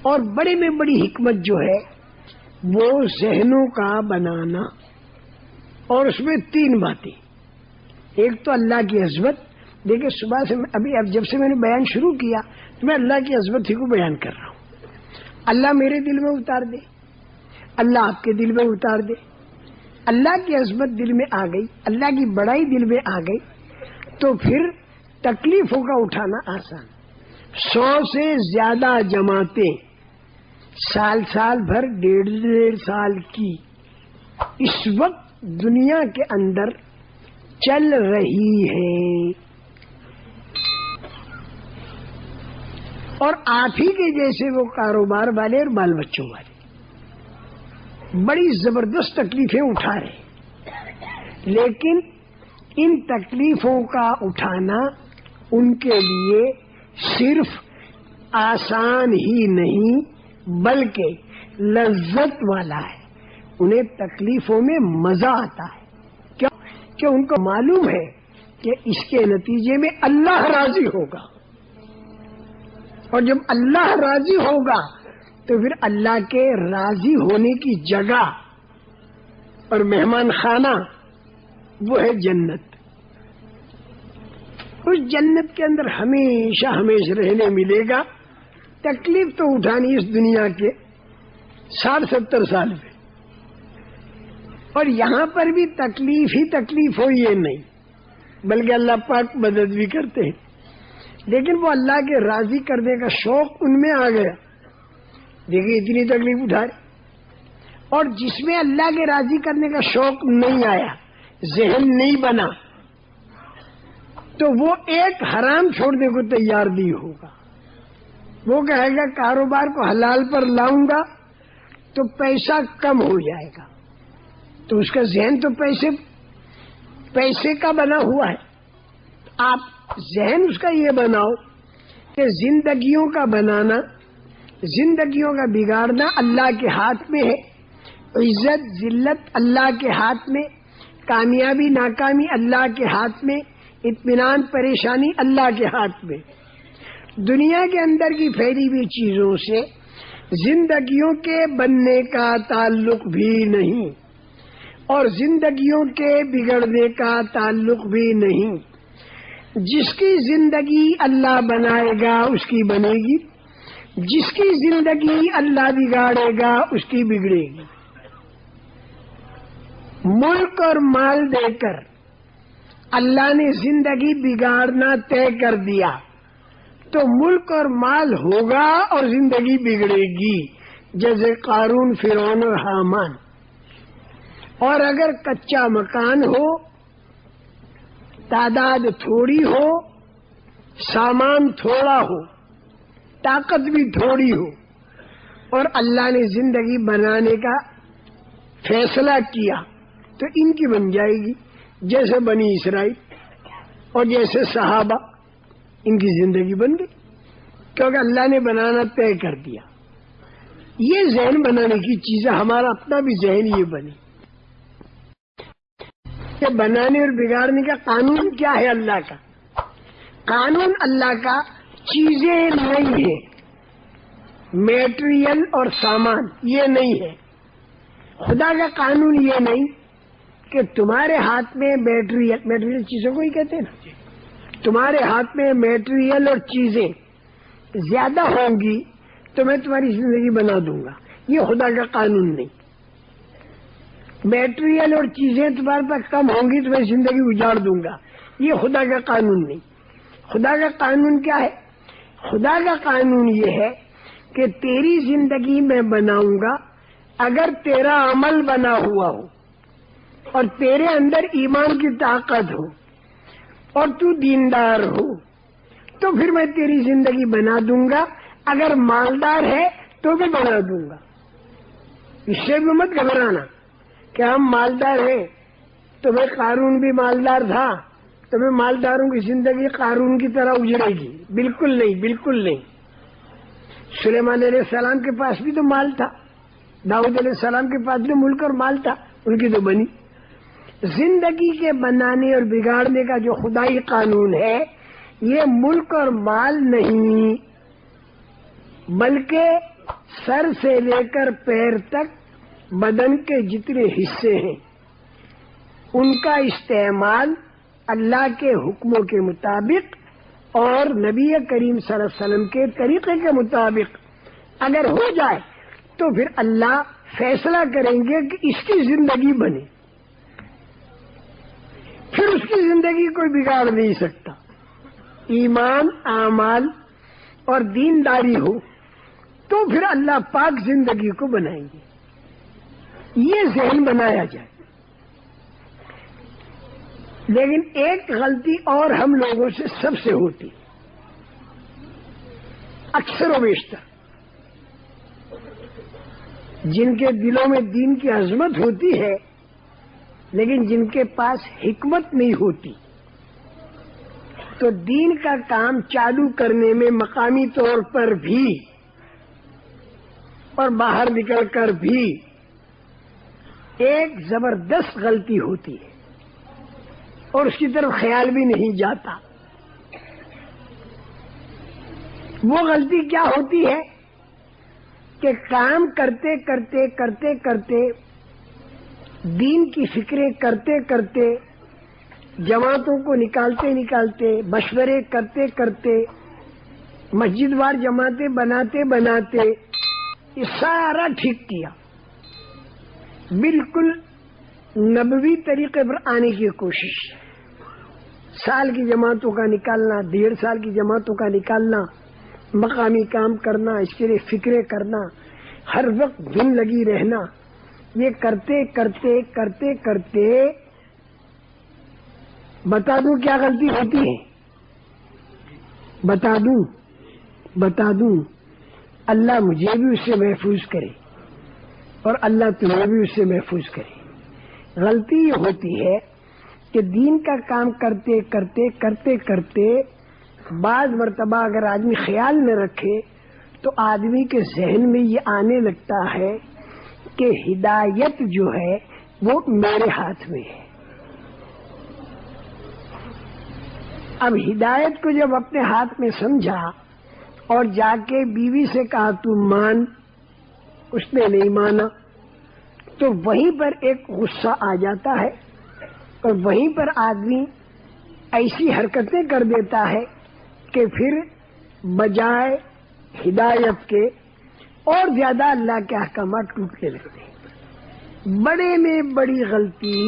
اور بڑے میں بڑی حکمت جو ہے وہ ذہنوں کا بنانا، اور اس میں 3 باتیں. ایک تو اللہ کی عظمت. دیکھیں صبح سے اب جب سے میں نے بیان شروع کیا تو میں اللہ کی عظمت ہی کو بیان کر رہا ہوں. اللہ میرے دل میں اتار دے، اللہ آپ کے دل میں اتار دے. اللہ کی عظمت دل میں آ گئی، اللہ کی بڑائی دل میں آ گئی تو پھر تکلیفوں کا اٹھانا آسان. 100 سے زیادہ جماعتیں سال بھر 1.5 سال کی اس وقت دنیا کے اندر چل رہی ہے، اور آپ ہی کے جیسے وہ کاروبار والے اور بال بچوں والے بڑی زبردست تکلیفیں اٹھا رہے، لیکن ان تکلیفوں کا اٹھانا ان کے لیے صرف آسان ہی نہیں بلکہ لذت والا ہے. انہیں تکلیفوں میں مزہ آتا ہے. کیوں؟ کہ ان کو معلوم ہے کہ اس کے نتیجے میں اللہ راضی ہوگا، اور جب اللہ راضی ہوگا تو پھر اللہ کے راضی ہونے کی جگہ اور مہمان خانہ وہ ہے جنت. اس جنت کے اندر ہمیشہ رہنے ملے گا. تکلیف تو اٹھانی اس دنیا کے 60-70 سال میں، اور یہاں پر بھی تکلیف ہی تکلیف ہو یہ نہیں، بلکہ اللہ پاک مدد بھی کرتے ہیں. لیکن وہ اللہ کے راضی کرنے کا شوق ان میں آ گیا. دیکھیے اتنی تکلیف اٹھائے، اور جس میں اللہ کے راضی کرنے کا شوق نہیں آیا، ذہن نہیں بنا، تو وہ ایک حرام چھوڑنے کو تیار نہیں ہوگا. وہ کہے گا کاروبار کو حلال پر لاؤں گا تو پیسہ کم ہو جائے گا. تو اس کا ذہن تو پیسے کا بنا ہوا ہے. آپ ذہن اس کا یہ بناؤ کہ زندگیوں کا بنانا، زندگیوں کا بگاڑنا اللہ کے ہاتھ میں ہے. عزت ذلت اللہ کے ہاتھ میں، کامیابی ناکامی اللہ کے ہاتھ میں، اطمینان پریشانی اللہ کے ہاتھ میں. دنیا کے اندر کی پھیلی ہوئی چیزوں سے زندگیوں کے بننے کا تعلق بھی نہیں، اور زندگیوں کے بگڑنے کا تعلق بھی نہیں. جس کی زندگی اللہ بنائے گا اس کی بنے گی، جس کی زندگی اللہ بگاڑے گا اس کی بگڑے گی. ملک اور مال دے کر اللہ نے زندگی بگاڑنا طے کر دیا تو ملک اور مال ہوگا اور زندگی بگڑے گی، جیسے قارون، فرعون اور حامان. اور اگر کچا مکان ہو، تعداد تھوڑی ہو، سامان تھوڑا ہو، طاقت بھی تھوڑی ہو، اور اللہ نے زندگی بنانے کا فیصلہ کیا تو ان کی بن جائے گی، جیسے بنی اسرائیل اور جیسے صحابہ، ان کی زندگی بن گئی کیونکہ اللہ نے بنانا طے کر دیا. یہ ذہن بنانے کی چیز ہے. ہمارا اپنا بھی ذہن یہ بنے کہ بنانے اور بگاڑنے کا قانون کیا ہے. اللہ کا قانون، اللہ کا چیزیں نہیں ہے، میٹریل اور سامان یہ نہیں ہے. خدا کا قانون یہ نہیں کہ تمہارے ہاتھ میں میٹریل چیزوں کو ہی کہتے ہیں نا، تمہارے ہاتھ میں میٹریل اور چیزیں زیادہ ہوں گی تو میں تمہاری زندگی بنا دوں گا. یہ خدا کا قانون نہیں. میٹریل اور چیزیں تمہارے پاس کم ہوں گی تو میں زندگی اجاڑ دوں گا. یہ خدا کا قانون نہیں. خدا کا قانون کیا ہے؟ خدا کا قانون یہ ہے کہ تیری زندگی میں بناؤں گا اگر تیرا عمل بنا ہوا ہو اور تیرے اندر ایمان کی طاقت ہو اور تو دیندار ہو تو پھر میں تیری زندگی بنا دوں گا. اگر مالدار ہے تو بھی بنا دوں گا. اس سے بھی مت گھبرانا کہ ہم مالدار ہیں. تمہیں قارون بھی مالدار تھا، تمہیں مالداروں کی زندگی قارون کی طرح اجڑے گی. بالکل نہیں، بالکل نہیں. سلیمان علیہ السلام کے پاس بھی تو مال تھا، داؤد علیہ السلام کے پاس بھی ملک اور مال تھا، ان کی تو بنی. زندگی کے بنانے اور بگاڑنے کا جو خدائی قانون ہے یہ ملک اور مال نہیں، بلکہ سر سے لے کر پیر تک بدن کے جتنے حصے ہیں ان کا استعمال اللہ کے حکموں کے مطابق اور نبی کریم صلی اللہ علیہ وسلم کے طریقے کے مطابق اگر ہو جائے تو پھر اللہ فیصلہ کریں گے کہ اس کی زندگی بنے. پھر اس کی زندگی کوئی بگاڑ نہیں سکتا. ایمان، اعمال اور دینداری ہو تو پھر اللہ پاک زندگی کو بنائیں گے. یہ ذہن بنایا جائے. لیکن ایک غلطی اور ہم لوگوں سے سب سے ہوتی، اکثر و بیشتر، جن کے دلوں میں دین کی عظمت ہوتی ہے لیکن جن کے پاس حکمت نہیں ہوتی، تو دین کا کام چالو کرنے میں مقامی طور پر بھی اور باہر نکل کر بھی ایک زبردست غلطی ہوتی ہے اور اس کی طرف خیال بھی نہیں جاتا. وہ غلطی کیا ہوتی ہے کہ کام کرتے کرتے کرتے کرتے دین کی فکریں کرتے کرتے جماعتوں کو نکالتے نکالتے مشورے کرتے کرتے مسجد وار جماعتیں بناتے بناتے یہ سارا ٹھیک کیا، بالکل نبوی طریقے پر آنے کی کوشش. سال کی جماعتوں کا نکالنا، 1.5 سال کی جماعتوں کا نکالنا، مقامی کام کرنا، اس کے لیے فکریں کرنا، ہر وقت دھن لگی رہنا، یہ کرتے کرتے کرتے کرتے بتا دوں کیا غلطی ہوتی ہے؟ بتا دوں اللہ مجھے بھی اس سے محفوظ کرے اور اللہ تمہیں بھی اس سے محفوظ کرے. غلطی یہ ہوتی ہے کہ دین کا کام کرتے کرتے کرتے کرتے بعض مرتبہ اگر آدمی خیال نہ رکھے تو آدمی کے ذہن میں یہ آنے لگتا ہے کہ ہدایت جو ہے وہ میرے ہاتھ میں ہے. اب ہدایت کو جب اپنے ہاتھ میں سمجھا اور جا کے بیوی سے کہا تو مان، اس نے نہیں مانا، تو وہیں پر ایک غصہ آ جاتا ہے اور وہیں پر آدمی ایسی حرکتیں کر دیتا ہے کہ پھر بجائے ہدایت کے اور زیادہ اللہ کے احکامات ٹوٹنے لگتے ہیں. بڑے میں بڑی غلطی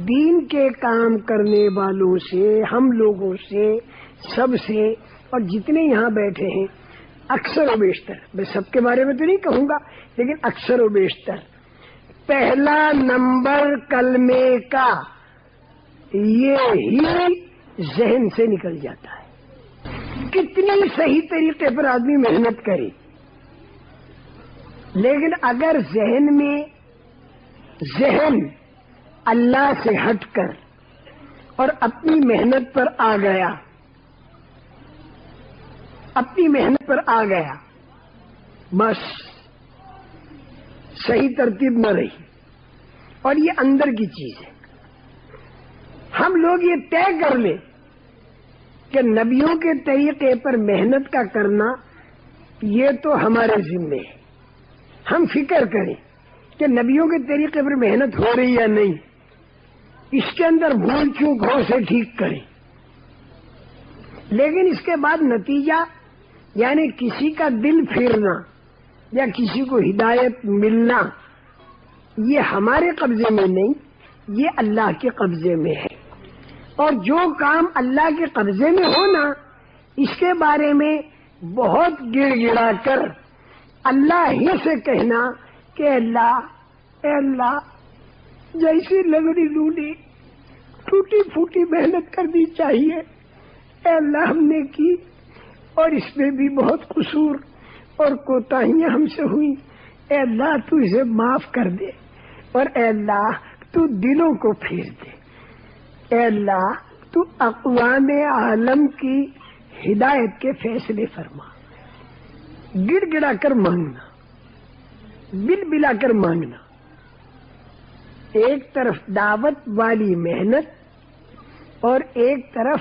دین کے کام کرنے والوں سے، ہم لوگوں سے، سب سے، اور جتنے یہاں بیٹھے ہیں اکثر و بیشتر، میں سب کے بارے میں تو نہیں کہوں گا لیکن اکثر و بیشتر، پہلا نمبر کلمے کا یہ ہی ذہن سے نکل جاتا ہے. کتنی صحیح طریقے پر آدمی محنت کرے لیکن اگر ذہن اللہ سے ہٹ کر اور اپنی محنت پر آ گیا بس صحیح ترتیب نہ رہی. اور یہ اندر کی چیز ہے. ہم لوگ یہ طے کر لیں کہ نبیوں کے طریقے پر محنت کا کرنا یہ تو ہمارے ذمے ہے. ہم فکر کریں کہ نبیوں کے طریقے پر محنت ہو رہی یا نہیں، اس کے اندر بھول چوک ہو سے ٹھیک کریں. لیکن اس کے بعد نتیجہ یعنی کسی کا دل پھیرنا یا کسی کو ہدایت ملنا یہ ہمارے قبضے میں نہیں، یہ اللہ کے قبضے میں ہے. اور جو کام اللہ کے قبضے میں ہونا اس کے بارے میں بہت گڑ گڑا کر اللہ ہی سے کہنا کہ اے اللہ جیسی لگڑی لولی ٹوٹی پھوٹی محنت کرنی چاہیے، اے اللہ ہم نے کی اور اس میں بھی بہت قصور اور کوتاہیاں ہم سے ہوئی، اے اللہ تو اسے معاف کر دے، اور اے اللہ تو دلوں کو پھیر دے، اے اللہ تو اقوام عالم کی ہدایت کے فیصلے فرما. گڑ گڑا کر مانگنا، بل بلا کر مانگنا. ایک طرف دعوت والی محنت اور ایک طرف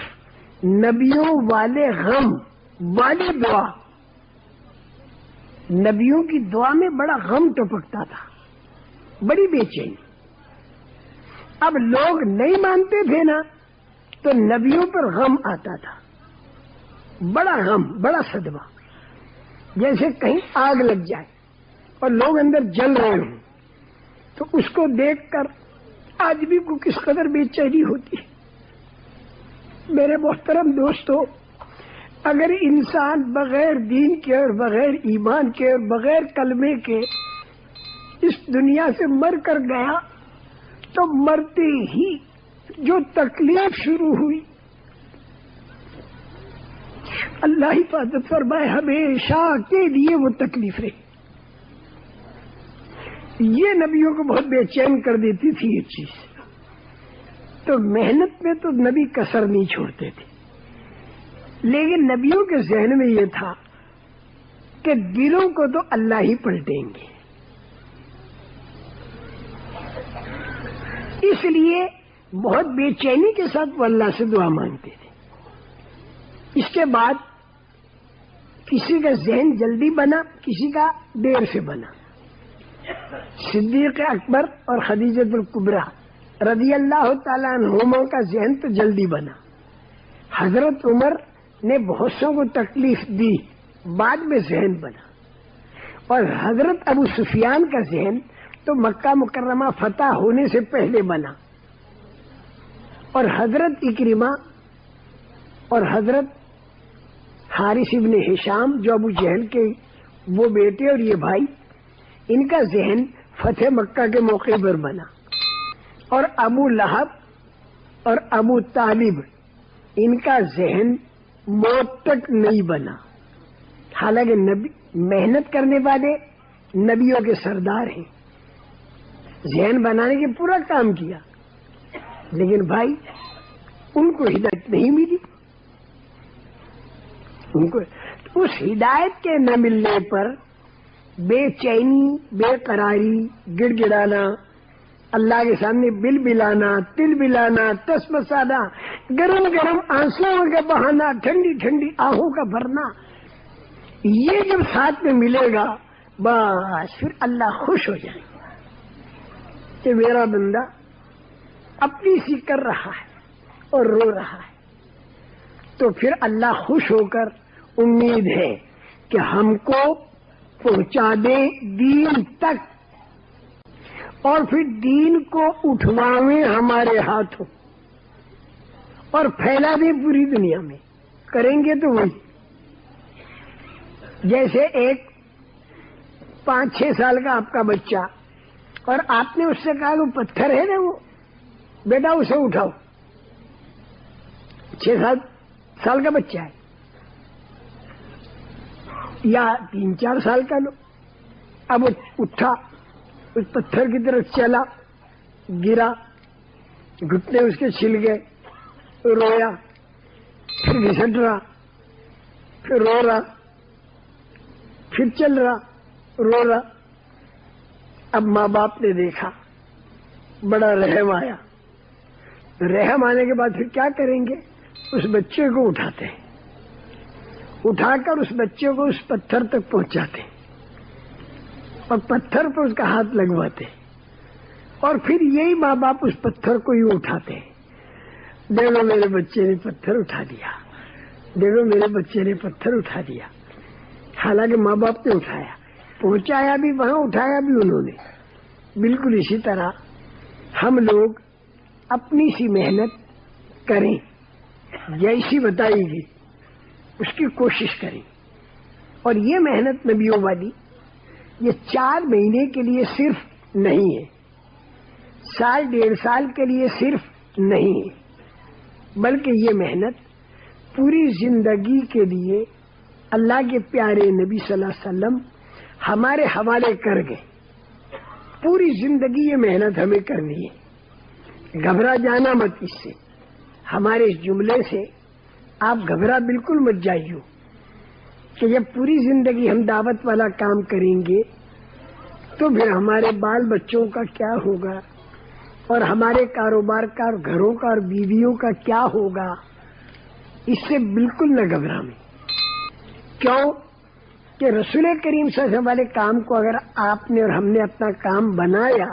نبیوں والے غم والی دعا. نبیوں کی دعا میں بڑا غم ٹپکتا تھا، بڑی بے چینی. اب لوگ نہیں مانتے تھے نا تو نبیوں پر غم آتا تھا، بڑا غم، بڑا صدمہ، جیسے کہیں آگ لگ جائے اور لوگ اندر جل رہے ہوں تو اس کو دیکھ کر آدمی کو کس قدر بے چینی ہوتی ہے. میرے محترم دوستو، اگر انسان بغیر دین کے اور بغیر ایمان کے اور بغیر کلمے کے اس دنیا سے مر کر گیا تو مرتے ہی جو تکلیف شروع ہوئی، اللہ حفاظت فرمائے، ہمیشہ کے لیے وہ تکلیف رہی. یہ نبیوں کو بہت بے چین کر دیتی تھی یہ چیز. تو محنت میں تو نبی کسر نہیں چھوڑتے تھے، لیکن نبیوں کے ذہن میں یہ تھا کہ دلوں کو تو اللہ ہی پلٹیں گے. اس لیے بہت بے چینی کے ساتھ وہ اللہ سے دعا مانگتے تھے. اس کے بعد کسی کا ذہن جلدی بنا، کسی کا دیر سے بنا. صدیق اکبر اور خدیجۃ الکبریٰ رضی اللہ تعالیٰ عنہما کا ذہن تو جلدی بنا. حضرت عمر نے بہت سو کو تکلیف دی، بعد میں ذہن بنا. اور حضرت ابو سفیان کا ذہن تو مکہ مکرمہ فتح ہونے سے پہلے بنا. اور حضرت اکرمہ اور حضرت حارث ابن ہشام جو ابو جہل کے وہ بیٹے اور یہ بھائی، ان کا ذہن فتح مکہ کے موقع پر بنا. اور ابو لہب اور ابو طالب ان کا ذہن موت تک نہیں بنا، حالانکہ نبی محنت کرنے والے نبیوں کے سردار ہیں، ذہن بنانے کے پورا کام کیا، لیکن بھائی ان کو ہدایت نہیں ملی. ان کو اس ہدایت کے نہ ملنے پر بے چینی، بے قراری، گڑ گڑانا، اللہ کے سامنے بل بلانا، تل بلانا، تس مسانا، گرم گرم آنسوؤں کا بہانا، ٹھنڈی ٹھنڈی آہوں کا بھرنا، یہ جب ساتھ میں ملے گا بس پھر اللہ خوش ہو جائے گا کہ میرا بندہ اپنی سی کر رہا ہے اور رو رہا ہے. تو پھر اللہ خوش ہو کر امید ہے کہ ہم کو پہنچا دے دین تک، اور پھر دین کو اٹھواویں ہمارے ہاتھوں اور پھیلا دیں پوری دنیا میں. کریں گے تو وہی جیسے ایک 5-6 سال کا آپ کا بچہ اور آپ نے اس سے کہا وہ پتھر ہے نا، وہ بیٹا اسے اٹھاؤ. 6-7 سال کا بچہ ہے یا 3-4 سال کا لو، اب وہ اٹھا، اس پتھر کی طرف چلا، گرا، گھٹنے اس کے چھل گئے، رویا، پھر گھسٹ رہا، پھر رو رہا، پھر چل رہا، رو رہا. اب ماں باپ نے دیکھا، بڑا رحم آیا. رحم آنے کے بعد پھر کیا کریں گے؟ اس بچے کو اٹھاتے ہیں، اٹھا کر اس بچے کو اس پتھر تک پہنچاتے ہیں اور پتھر پر اس کا ہاتھ لگواتے ہیں، اور پھر یہی ماں باپ اس پتھر کو یوں اٹھاتے ہیں. دیکھو میرے بچے نے پتھر اٹھا دیا، دیکھو میرے بچے نے پتھر اٹھا دیا. حالانکہ ماں باپ نے اٹھایا، پہنچایا بھی وہاں، اٹھایا بھی انہوں نے۔ بالکل اسی طرح ہم لوگ اپنی سی محنت کریں، جیسی بتائی گئی اس کی کوشش کریں۔ اور یہ محنت نبیوں والی یہ 4 مہینے کے لیے صرف نہیں ہے، سال 1.5 سال کے لیے صرف نہیں ہے، بلکہ یہ محنت پوری زندگی کے لیے اللہ کے پیارے نبی صلی اللہ علیہ وسلم ہمارے حوالے کر گئے۔ پوری زندگی یہ محنت ہمیں کرنی ہے، گھبرا جانا مت اس سے۔ ہمارے اس جملے سے آپ گھبرا بالکل مت جائیے کہ جب پوری زندگی ہم دعوت والا کام کریں گے تو پھر ہمارے بال بچوں کا کیا ہوگا، اور ہمارے کاروبار کا اور گھروں کا اور بیویوں کا کیا ہوگا۔ اس سے بالکل نہ گھبرائیں۔ کیوں کہ رسول کریم صلی اللہ علیہ وسلم والے کام کو اگر آپ نے اور ہم نے اپنا کام بنایا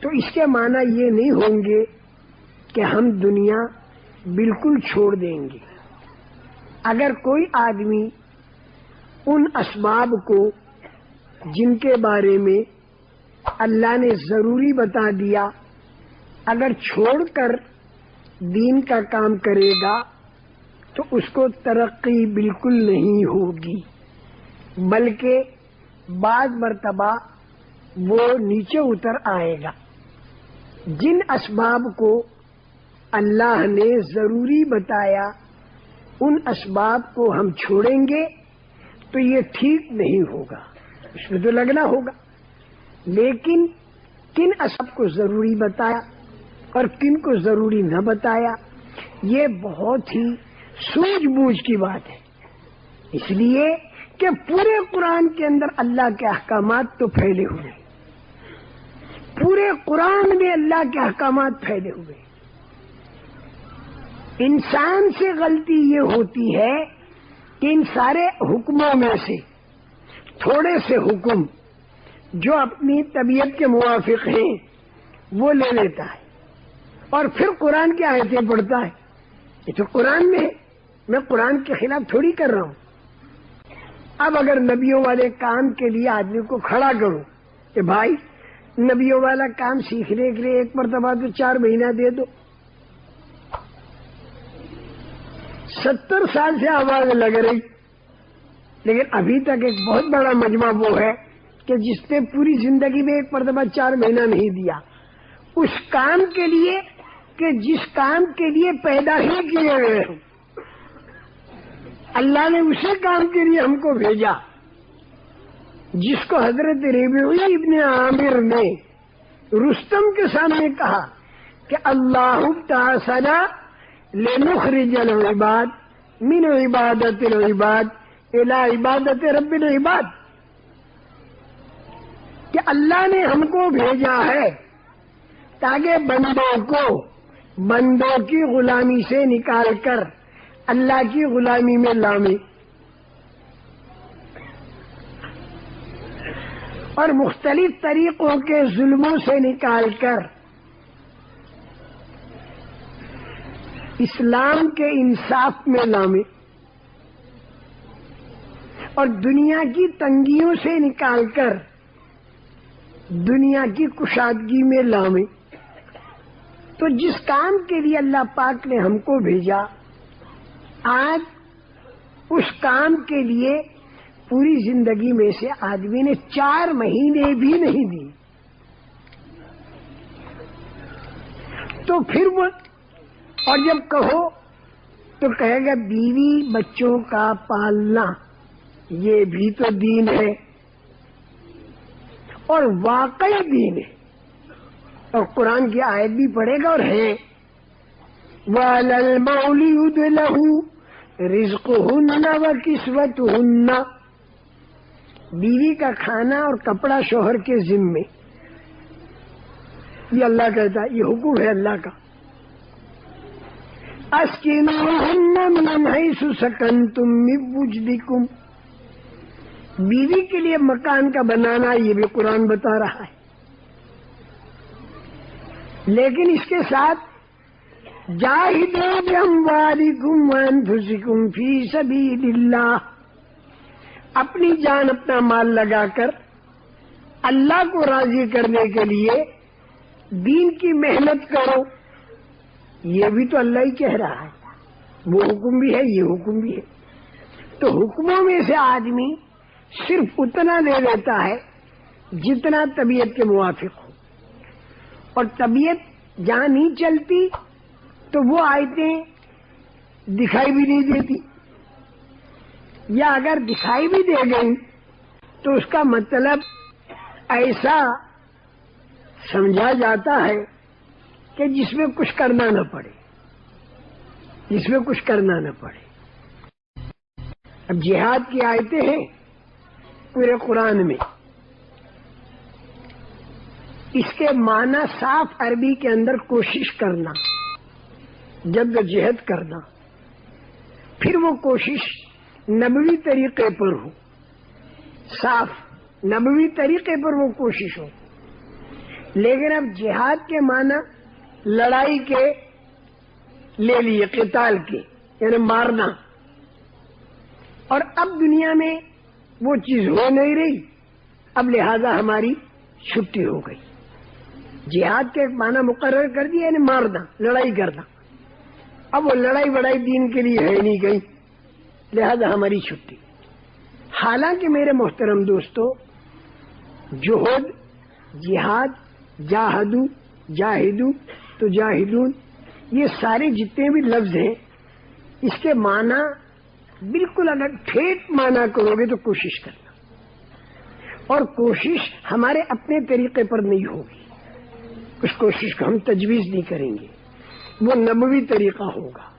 تو اس کے معنی یہ نہیں ہوں گے کہ ہم دنیا بالکل چھوڑ دیں گے۔ اگر کوئی آدمی ان اسباب کو جن کے بارے میں اللہ نے ضروری بتا دیا اگر چھوڑ کر دین کا کام کرے گا تو اس کو ترقی بالکل نہیں ہوگی، بلکہ بعض مرتبہ وہ نیچے اتر آئے گا۔ جن اسباب کو اللہ نے ضروری بتایا ان اسباب کو ہم چھوڑیں گے تو یہ ٹھیک نہیں ہوگا، اس میں تو لگنا ہوگا۔ لیکن کن اسباب کو ضروری بتایا اور کن کو ضروری نہ بتایا، یہ بہت ہی سوجھ بوجھ کی بات ہے، اس لیے کہ پورے قرآن کے اندر اللہ کے احکامات تو پھیلے ہوئے، پورے قرآن میں اللہ کے احکامات پھیلے ہوئے۔ انسان سے غلطی یہ ہوتی ہے کہ ان سارے حکموں میں سے تھوڑے سے حکم جو اپنی طبیعت کے موافق ہیں وہ لے لیتا ہے اور پھر قرآن کی آیتیں پڑھتا ہے۔ یہ تو قرآن میں ہے، میں قرآن کے خلاف تھوڑی کر رہا ہوں۔ اب اگر نبیوں والے کام کے لیے آدمی کو کھڑا کروں کہ بھائی نبیوں والا کام سیکھنے کے لیے ایک مرتبہ تو 4 مہینہ دے دو، 70 سال سے آواز لگ رہی، لیکن ابھی تک ایک بہت بڑا مجمع وہ ہے کہ جس نے پوری زندگی میں ایک مرتبہ 4 مہینہ نہیں دیا اس کام کے لیے کہ جس کام کے لیے پیدا ہی کیے گئے ہیں۔ اللہ نے اسی کام کے لیے ہم کو بھیجا جس کو حضرت ربیعی ابن عامر نے رستم کے سامنے کہا کہ اللہ تعالی لنخرج العباد من عبادت العباد الى عبادت رب العباد، کہ اللہ نے ہم کو بھیجا ہے تاکہ بندوں کی غلامی سے نکال کر اللہ کی غلامی میں لائیں، اور مختلف طریقوں کے ظلموں سے نکال کر اسلام کے انصاف میں لائیں، اور دنیا کی تنگیوں سے نکال کر دنیا کی کشادگی میں لائیں۔ تو جس کام کے لیے اللہ پاک نے ہم کو بھیجا، آج اس کام کے لیے پوری زندگی میں سے آدمی نے 4 مہینے بھی نہیں دیے، تو پھر وہ اور جب کہو تو کہے گا بیوی بچوں کا پالنا یہ بھی تو دین ہے، اور واقعی دین ہے، اور قرآن کی آیت بھی پڑھے گا اور ہے وَعَلَى الْمَوْلُودِ لَهُ رِزْقُهُنَّ وَكِسْوَتُهُنَّ، بیوی کا کھانا اور کپڑا شوہر کے ذمے، یہ اللہ کہتا ہے، یہ حکم ہے اللہ کا۔ أَسْكِنُوهُنَّ مِنْ حَيْثُ سَكَنْتُم مِّن وُجْدِكُمْ، بیوی کے لیے مکان کا بنانا یہ بھی قرآن بتا رہا ہے، لیکن اس کے ساتھ جاہدوا بأموالکم وانفسکم فی سبیل اللہ، اپنی جان اپنا مال لگا کر اللہ کو راضی کرنے کے لیے دین کی محنت کرو، یہ بھی تو اللہ ہی کہہ رہا ہے، وہ حکم بھی ہے یہ حکم بھی ہے۔ تو حکموں میں سے آدمی صرف اتنا لے لیتا ہے جتنا طبیعت کے موافق ہو، اور طبیعت جہاں نہیں چلتی تو وہ آیتیں دکھائی بھی نہیں دیتی، یا اگر دکھائی بھی دے گئی تو اس کا مطلب ایسا سمجھا جاتا ہے کہ جس میں کچھ کرنا نہ پڑے، جس میں کچھ کرنا نہ پڑے۔ اب جہاد کی آیتیں ہیں پورے قرآن میں، اس کے معنی صاف عربی کے اندر کوشش کرنا، جدوجہد کرنا، پھر وہ کوشش نبوی طریقے پر ہو، صاف نبوی طریقے پر وہ کوشش ہو۔ لیکن اب جہاد کے معنی لڑائی کے لے لیے، قتال کے یعنی مارنا، اور اب دنیا میں وہ چیز ہو نہیں رہی، اب لہذا ہماری چھٹی ہو گئی۔ جہاد کے ایک معنی مقرر کر دیا یعنی مارنا، لڑائی کرنا، اب وہ لڑائی بڑائی دین کے لیے ہے نہیں گئی، لہذا ہماری چھٹی۔ حالانکہ میرے محترم دوستو، جہد، جہاد، جاہدو، جاہدو، تجاہدون، یہ سارے جتنے بھی لفظ ہیں اس کے معنی بالکل اگر ٹھیک معنی کرو گے تو کوشش کرنا، اور کوشش ہمارے اپنے طریقے پر نہیں ہوگی، اس کوشش کو ہم تجویز نہیں کریں گے، وہ نبوی طریقہ ہوگا،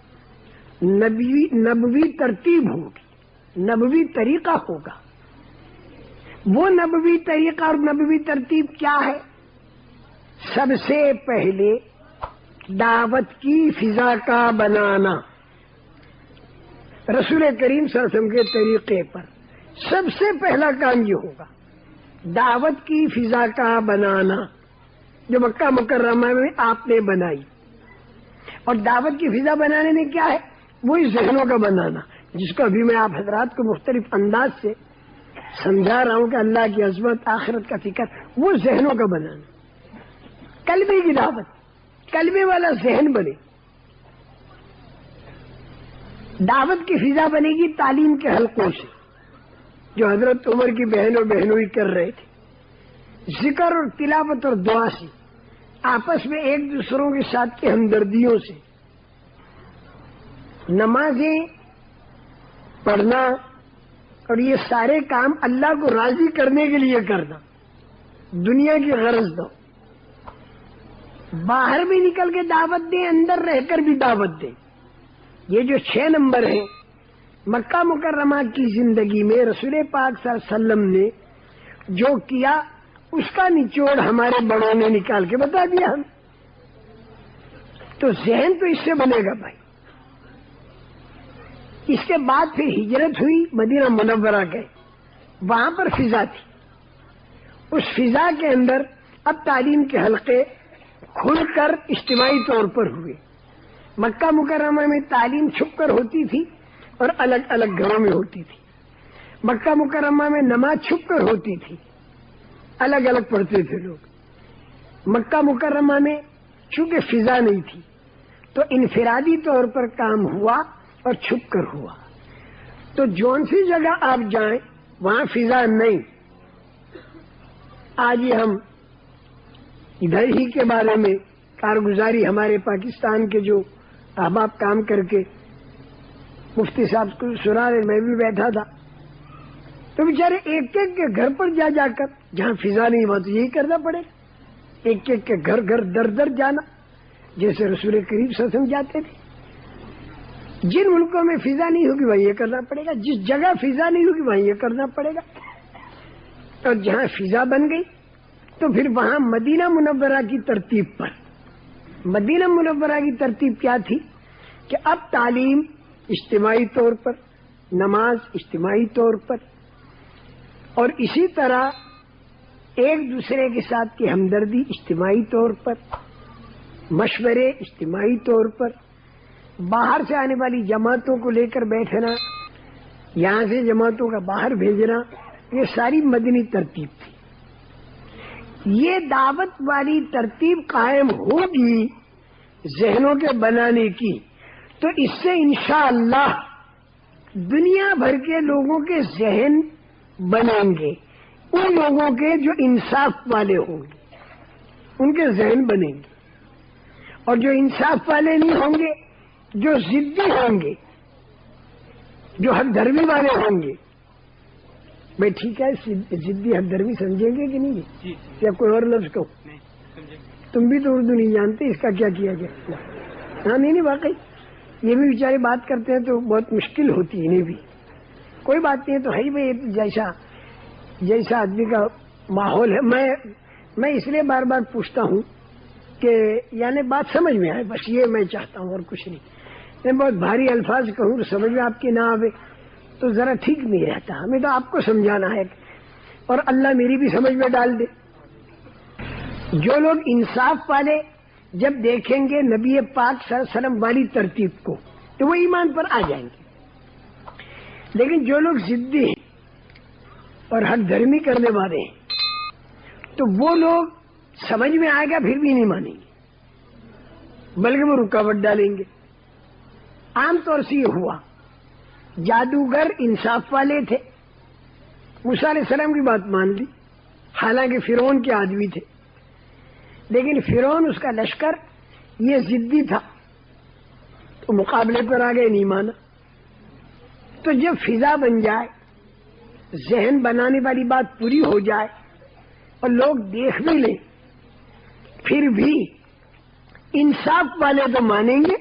نبوی ترتیب ہوگی، نبوی طریقہ ہوگا۔ وہ نبوی طریقہ اور نبوی ترتیب کیا ہے؟ سب سے پہلے دعوت کی فضا کا بنانا، رسول کریم صلی اللہ علیہ وسلم کے طریقے پر سب سے پہلا کام یہ ہوگا، دعوت کی فضا کا بنانا، جو مکہ مکرمہ میں آپ نے بنائی۔ اور دعوت کی فضا بنانے میں کیا ہے؟ وہی ذہنوں کا بنانا، جس کو ابھی میں آپ حضرات کو مختلف انداز سے سمجھا رہا ہوں کہ اللہ کی عظمت، آخرت کا فکر، وہ ذہنوں کا بنانا، قلبی کی دعوت، قلبی والا ذہن بنے۔ دعوت کی فضا بنے گی تعلیم کے حلقوں سے، جو حضرت عمر کی بہنوں بہنوئی کر رہے تھے، ذکر اور تلاوت اور دعا سے، آپس میں ایک دوسروں کے ساتھ کی ہمدردیوں سے، نمازیں پڑھنا، اور یہ سارے کام اللہ کو راضی کرنے کے لیے کرنا، دنیا کی غرض دو۔ باہر بھی نکل کے دعوت دیں، اندر رہ کر بھی دعوت دیں۔ یہ جو 6 نمبر ہیں مکہ مکرمہ کی زندگی میں رسول پاک صلی اللہ علیہ وسلم نے جو کیا، اس کا نچوڑ ہمارے بڑوں نے نکال کے بتا دیا ہم، تو ذہن تو اس سے بنے گا بھائی۔ اس کے بعد پھر ہجرت ہوئی، مدینہ منورہ گئے، وہاں پر فضا تھی، اس فضا کے اندر اب تعلیم کے حلقے کھل کر اجتماعی طور پر ہوئے۔ مکہ مکرمہ میں تعلیم چھپ کر ہوتی تھی اور الگ الگ گھروں میں ہوتی تھی۔ مکہ مکرمہ میں نماز چھپ کر ہوتی تھی، الگ الگ پڑھتے تھے لوگ۔ مکہ مکرمہ میں چونکہ فضا نہیں تھی تو انفرادی طور پر کام ہوا اور چھپ کر ہوا۔ تو جون سی جگہ آپ جائیں وہاں فضا نہیں۔ آج یہ ہم ادھر ہی کے بارے میں کارگزاری، ہمارے پاکستان کے جو احباب کام کر کے مفتی صاحب کو سنا رہے، میں بھی بیٹھا تھا، تو بیچارے ایک ایک کے گھر پر جا جا کر، جہاں فضا نہیں وہاں تو یہی کرنا پڑے گا، ایک ایک کے گھر گھر در در جانا، جیسے رسول کریم صلی اللہ علیہ وسلم جاتے تھے۔ جن ملکوں میں فضا نہیں ہوگی وہاں یہ کرنا پڑے گا، جس جگہ فضا نہیں ہوگی وہاں یہ کرنا پڑے گا۔ اور جہاں فضا بن گئی تو پھر وہاں مدینہ منورہ کی ترتیب پر، مدینہ منورہ کی ترتیب کیا تھی کہ اب تعلیم اجتماعی طور پر، نماز اجتماعی طور پر، اور اسی طرح ایک دوسرے کے ساتھ کی ہمدردی اجتماعی طور پر، مشورے اجتماعی طور پر، باہر سے آنے والی جماعتوں کو لے کر بیٹھنا یہاں سے جماعتوں کا باہر بھیجنا، یہ ساری مدنی ترتیب تھی۔ یہ دعوت والی ترتیب قائم ہوگی ذہنوں کے بنانے کی، تو اس سے انشاءاللہ دنیا بھر کے لوگوں کے ذہن بنیں گے، ان لوگوں کے جو انصاف والے ہوں گے ان کے ذہن بنیں گے، اور جو انصاف والے نہیں ہوں گے، جو ضدی ہوں گے، جو حق دھرمی والے ہوں گے، بھائی ٹھیک ہے، ضدی حق دھرمی سمجھیں گے کہ نہیں؟ یا کوئی اور لفظ کہو؟ تم بھی تو اردو نہیں جانتے، اس کا کیا کیا جائے؟ ہاں نہیں واقعی یہ بھی بیچارے بات کرتے ہیں تو بہت مشکل ہوتی ہے، انہیں بھی کوئی بات نہیں ہے، تو ہے ہی بھائی جیسا آدمی کا ماحول ہے۔ میں اس لیے بار بار پوچھتا ہوں کہ یعنی بات سمجھ میں آئے، بس یہ میں چاہتا ہوں اور کچھ نہیں۔ میں بہت بھاری الفاظ کہوں تو سمجھ میں آپ کی نہ آوے تو ذرا ٹھیک نہیں رہتا، ہمیں تو آپ کو سمجھانا ہے اور اللہ میری بھی سمجھ میں ڈال دے۔ جو لوگ انصاف والے جب دیکھیں گے نبی پاک صلی اللہ علیہ وسلم والی ترتیب کو تو وہ ایمان پر آ جائیں گے، لیکن جو لوگ ضدی ہیں اور حق دھرمی کرنے والے ہیں تو وہ لوگ سمجھ میں آئے گا پھر بھی نہیں مانیں گے، بلکہ وہ رکاوٹ ڈالیں گے۔ عام طور سے یہ ہوا، جادوگر انصاف والے تھے، موسیٰ علیہ السلام کی بات مان لی، حالانکہ فرعون کے آدمی تھے، لیکن فرعون اس کا لشکر یہ ضدی تھا تو مقابلے پر آ گئے، نہیں مانا۔ تو جب فضا بن جائے، ذہن بنانے والی بات پوری ہو جائے اور لوگ دیکھ بھی لیں، پھر بھی انصاف والے تو مانیں گے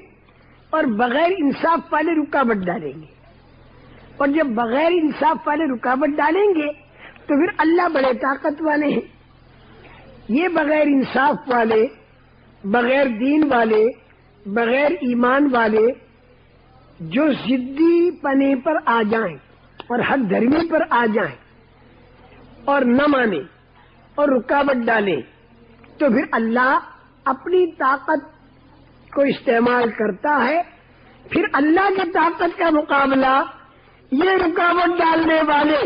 اور بغیر انصاف والے رکاوٹ ڈالیں گے، اور جب بغیر انصاف والے رکاوٹ ڈالیں گے تو پھر اللہ بڑے طاقت والے ہیں۔ یہ بغیر انصاف والے، بغیر دین والے، بغیر ایمان والے جو ضدی پنے پر آ جائیں اور حق دھرمی پر آ جائیں اور نہ مانیں اور رکاوٹ ڈالیں، تو پھر اللہ اپنی طاقت کو استعمال کرتا ہے، پھر اللہ کی طاقت کا مقابلہ یہ رکاوٹ ڈالنے والے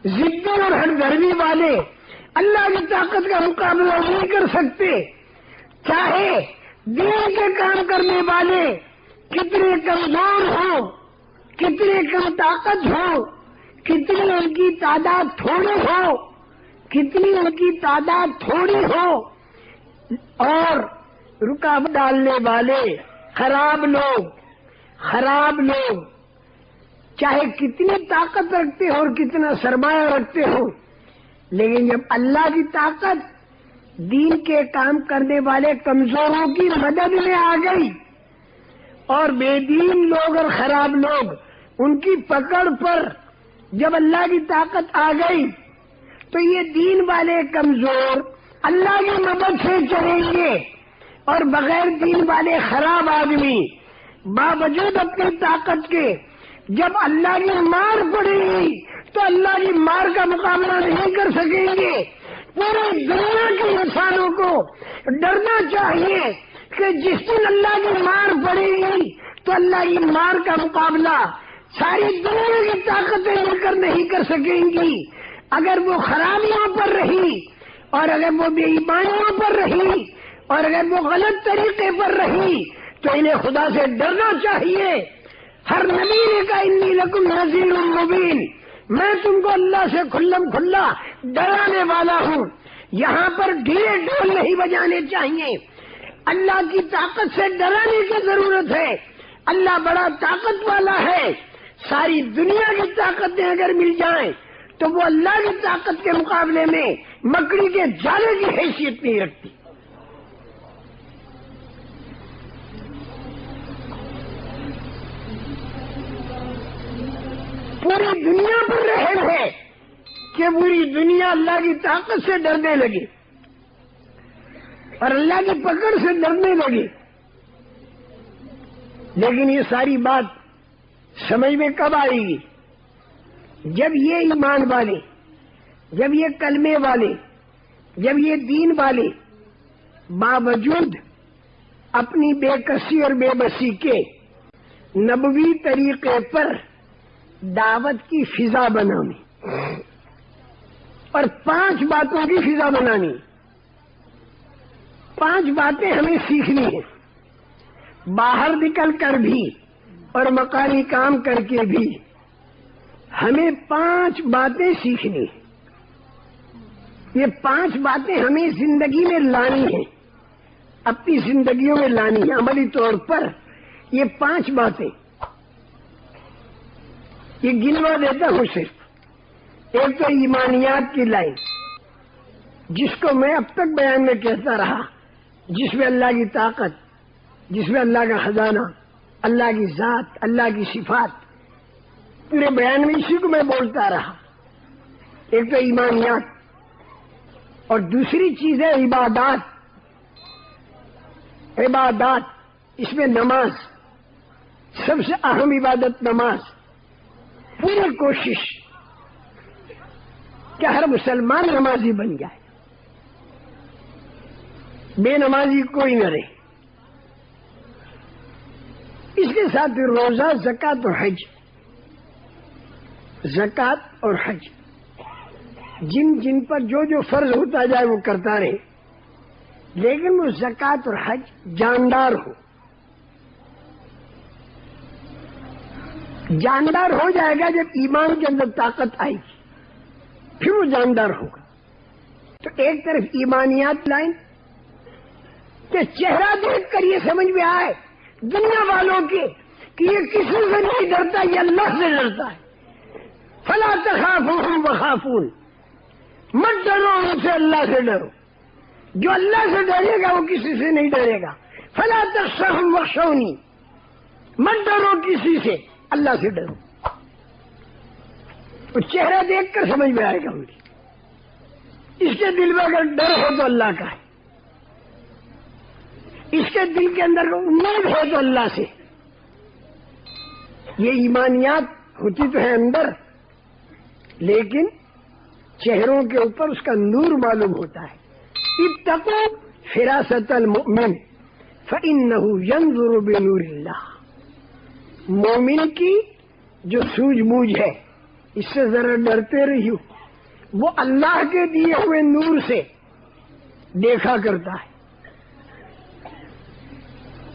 ضدی اور حق دھرمی والے اللہ کی طاقت کا مقابلہ نہیں کر سکتے، چاہے دین کے کام کرنے والے کتنے کمزور ہوں، کتنے کم طاقت ہو، کتنی ان کی تعداد تھوڑی ہو، کتنی ان کی تعداد تھوڑی ہو، اور رکاوٹ ڈالنے والے خراب لوگ چاہے کتنی طاقت رکھتے ہو اور کتنا سرمایہ رکھتے ہو، لیکن جب اللہ کی طاقت دین کے کام کرنے والے کمزوروں کی مدد میں آ گئی اور بے دین لوگ اور خراب لوگ ان کی پکڑ پر جب اللہ کی طاقت آ گئی، تو یہ دین والے کمزور اللہ کی مدد سے چلیں گے، اور بغیر دین والے خراب آدمی باوجود اپنی طاقت کے جب اللہ کی مار پڑے گی تو اللہ کی مار کا مقابلہ نہیں کر سکیں گے۔ پورے دنیا کے انسانوں کو ڈرنا چاہیے کہ جس دن اللہ کی مار پڑے گی تو اللہ کی مار کا مقابلہ ساری دنیا کی طاقتیں مل کر نہیں کر سکیں گی۔ اگر وہ خرابیوں پر رہی، اور اگر وہ بے ایمانیوں پر رہی، اور اگر وہ غلط طریقے پر رہی، تو انہیں خدا سے ڈرنا چاہیے۔ ہر نبی نے کہا انی لکم نذیر مبین، میں تم کو اللہ سے کھلم کھلا ڈرانے والا ہوں۔ یہاں پر ڈھیلے ڈھول نہیں بجانے چاہیے، اللہ کی طاقت سے ڈرانے کی ضرورت ہے۔ اللہ بڑا طاقت والا ہے، ساری دنیا کی طاقتیں اگر مل جائیں تو وہ اللہ کی طاقت کے مقابلے میں مکڑی کے جالے کی حیثیت نہیں رکھتی۔ پوری دنیا پر رہن ہے کہ پوری دنیا اللہ کی طاقت سے ڈرنے لگی اور اللہ کی پکڑ سے ڈرنے لگی، لیکن یہ ساری بات سمجھ میں کب آئے گی؟ جب یہ ایمان والے، جب یہ کلمے والے، جب یہ دین والے باوجود اپنی بے کسی اور بے بسی کے نبوی طریقے پر دعوت کی فضا بنانی اور 5 باتوں کی فضا بنانی. 5 باتیں ہمیں سیکھنی ہیں، باہر نکل کر بھی اور مقامی کام کر کے بھی ہمیں 5 باتیں سیکھنی ہیں. یہ 5 باتیں ہمیں زندگی میں لانی ہیں، اپنی زندگیوں میں لانی ہے عملی طور پر. یہ 5 باتیں یہ گنوا دیتا ہوں صرف. ایک تو ایمانیات کی لائن، جس کو میں اب تک بیان میں کہتا رہا، جس میں اللہ کی طاقت، جس میں اللہ کا خزانہ، اللہ کی ذات، اللہ کی صفات، پورے بیان میں اسی کو میں بولتا رہا. ایک تو ایمانیات، اور دوسری چیز ہے عبادات. عبادات اس میں نماز، سب سے اہم عبادت نماز. پوری کوشش کہ ہر مسلمان نمازی بن جائے، بے نمازی کوئی نہ رہے. اس کے ساتھ روزہ، زکوٰۃ اور حج. زکوٰۃ اور حج جن جن پر جو جو فرض ہوتا جائے وہ کرتا رہے، لیکن وہ زکوٰۃ اور حج جاندار ہو. جاندار ہو جائے گا جب ایمان کے اندر طاقت آئے گی، پھر وہ جاندار ہوگا. تو ایک طرف ایمانیات لائن کہ چہرہ دیکھ کر یہ سمجھ میں آئے دنیا والوں کے کہ یہ کسی سے نہیں ڈرتا، یہ اللہ سے ڈرتا ہے. فلا تخافوهم وخافون، مت ڈرو ان سے، اللہ سے ڈرو. جو اللہ سے ڈرے گا وہ کسی سے نہیں ڈرے گا. فلا تخشوهم واخشونی، مت ڈرو کسی سے، اللہ سے ڈرو. تو چہرہ دیکھ کر سمجھ میں آئے گا ان کی. اس کے دل میں اگر ڈر ہو تو اللہ کا ہے، اس کے دل کے اندر امید ہے تو اللہ سے. یہ ایمانیات ہوتی تو ہے اندر، لیکن چہروں کے اوپر اس کا نور معلوم ہوتا ہے. اتقوا فراست المؤمن فإنه ينظر بنور اللہ. مومن کی جو سوجھ بوجھ ہے، اس سے ذرا ڈرتے رہیو، وہ اللہ کے دیے ہوئے نور سے دیکھا کرتا ہے.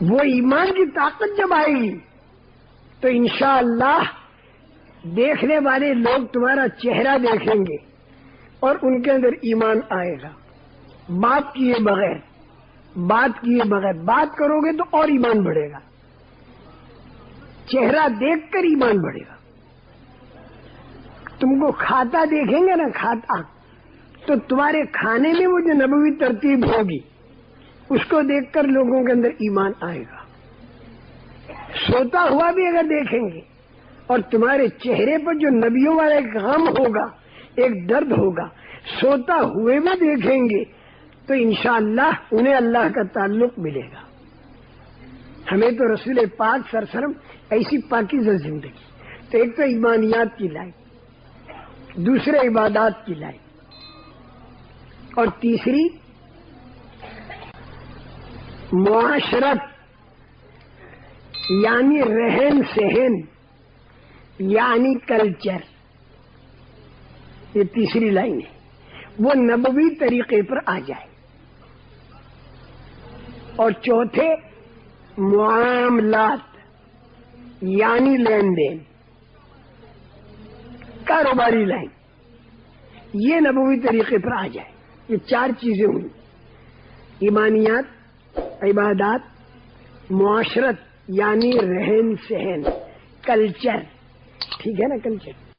وہ ایمان کی طاقت جب آئے گی تو انشاءاللہ دیکھنے والے لوگ تمہارا چہرہ دیکھیں گے اور ان کے اندر ایمان آئے گا. بات کیے بغیر، بات کرو گے تو اور ایمان بڑھے گا. چہرہ دیکھ کر ایمان بڑھے گا. تم کو کھاتا دیکھیں گے نا، کھاتا، تو تمہارے کھانے میں وہ جو نبوی ترتیب ہوگی اس کو دیکھ کر لوگوں کے اندر ایمان آئے گا. سوتا ہوا بھی اگر دیکھیں گے اور تمہارے چہرے پر جو نبیوں والا ایک غم ہوگا، ایک درد ہوگا، سوتا ہوئے بھی دیکھیں گے تو انشاءاللہ انہیں اللہ کا تعلق ملے گا. ہمیں تو رسول پاک صلی اللہ علیہ وسلم ایسی پاکیزہ زندگی. تو ایک تو ایمانیات کی لائن، دوسرے عبادات کی لائن، اور تیسری معاشرت یعنی رہن سہن یعنی کلچر. یہ تیسری لائن ہے، وہ نبوی طریقے پر آ جائے. اور چوتھے معاملات یعنی لین دین، کاروباری لائن، یہ نبوی طریقے پر آ جائے. یہ 4 چیزیں ہوئی: ایمانیات، عبادات، معاشرت یعنی رہن سہن، کلچر. ٹھیک ہے نا، کلچر.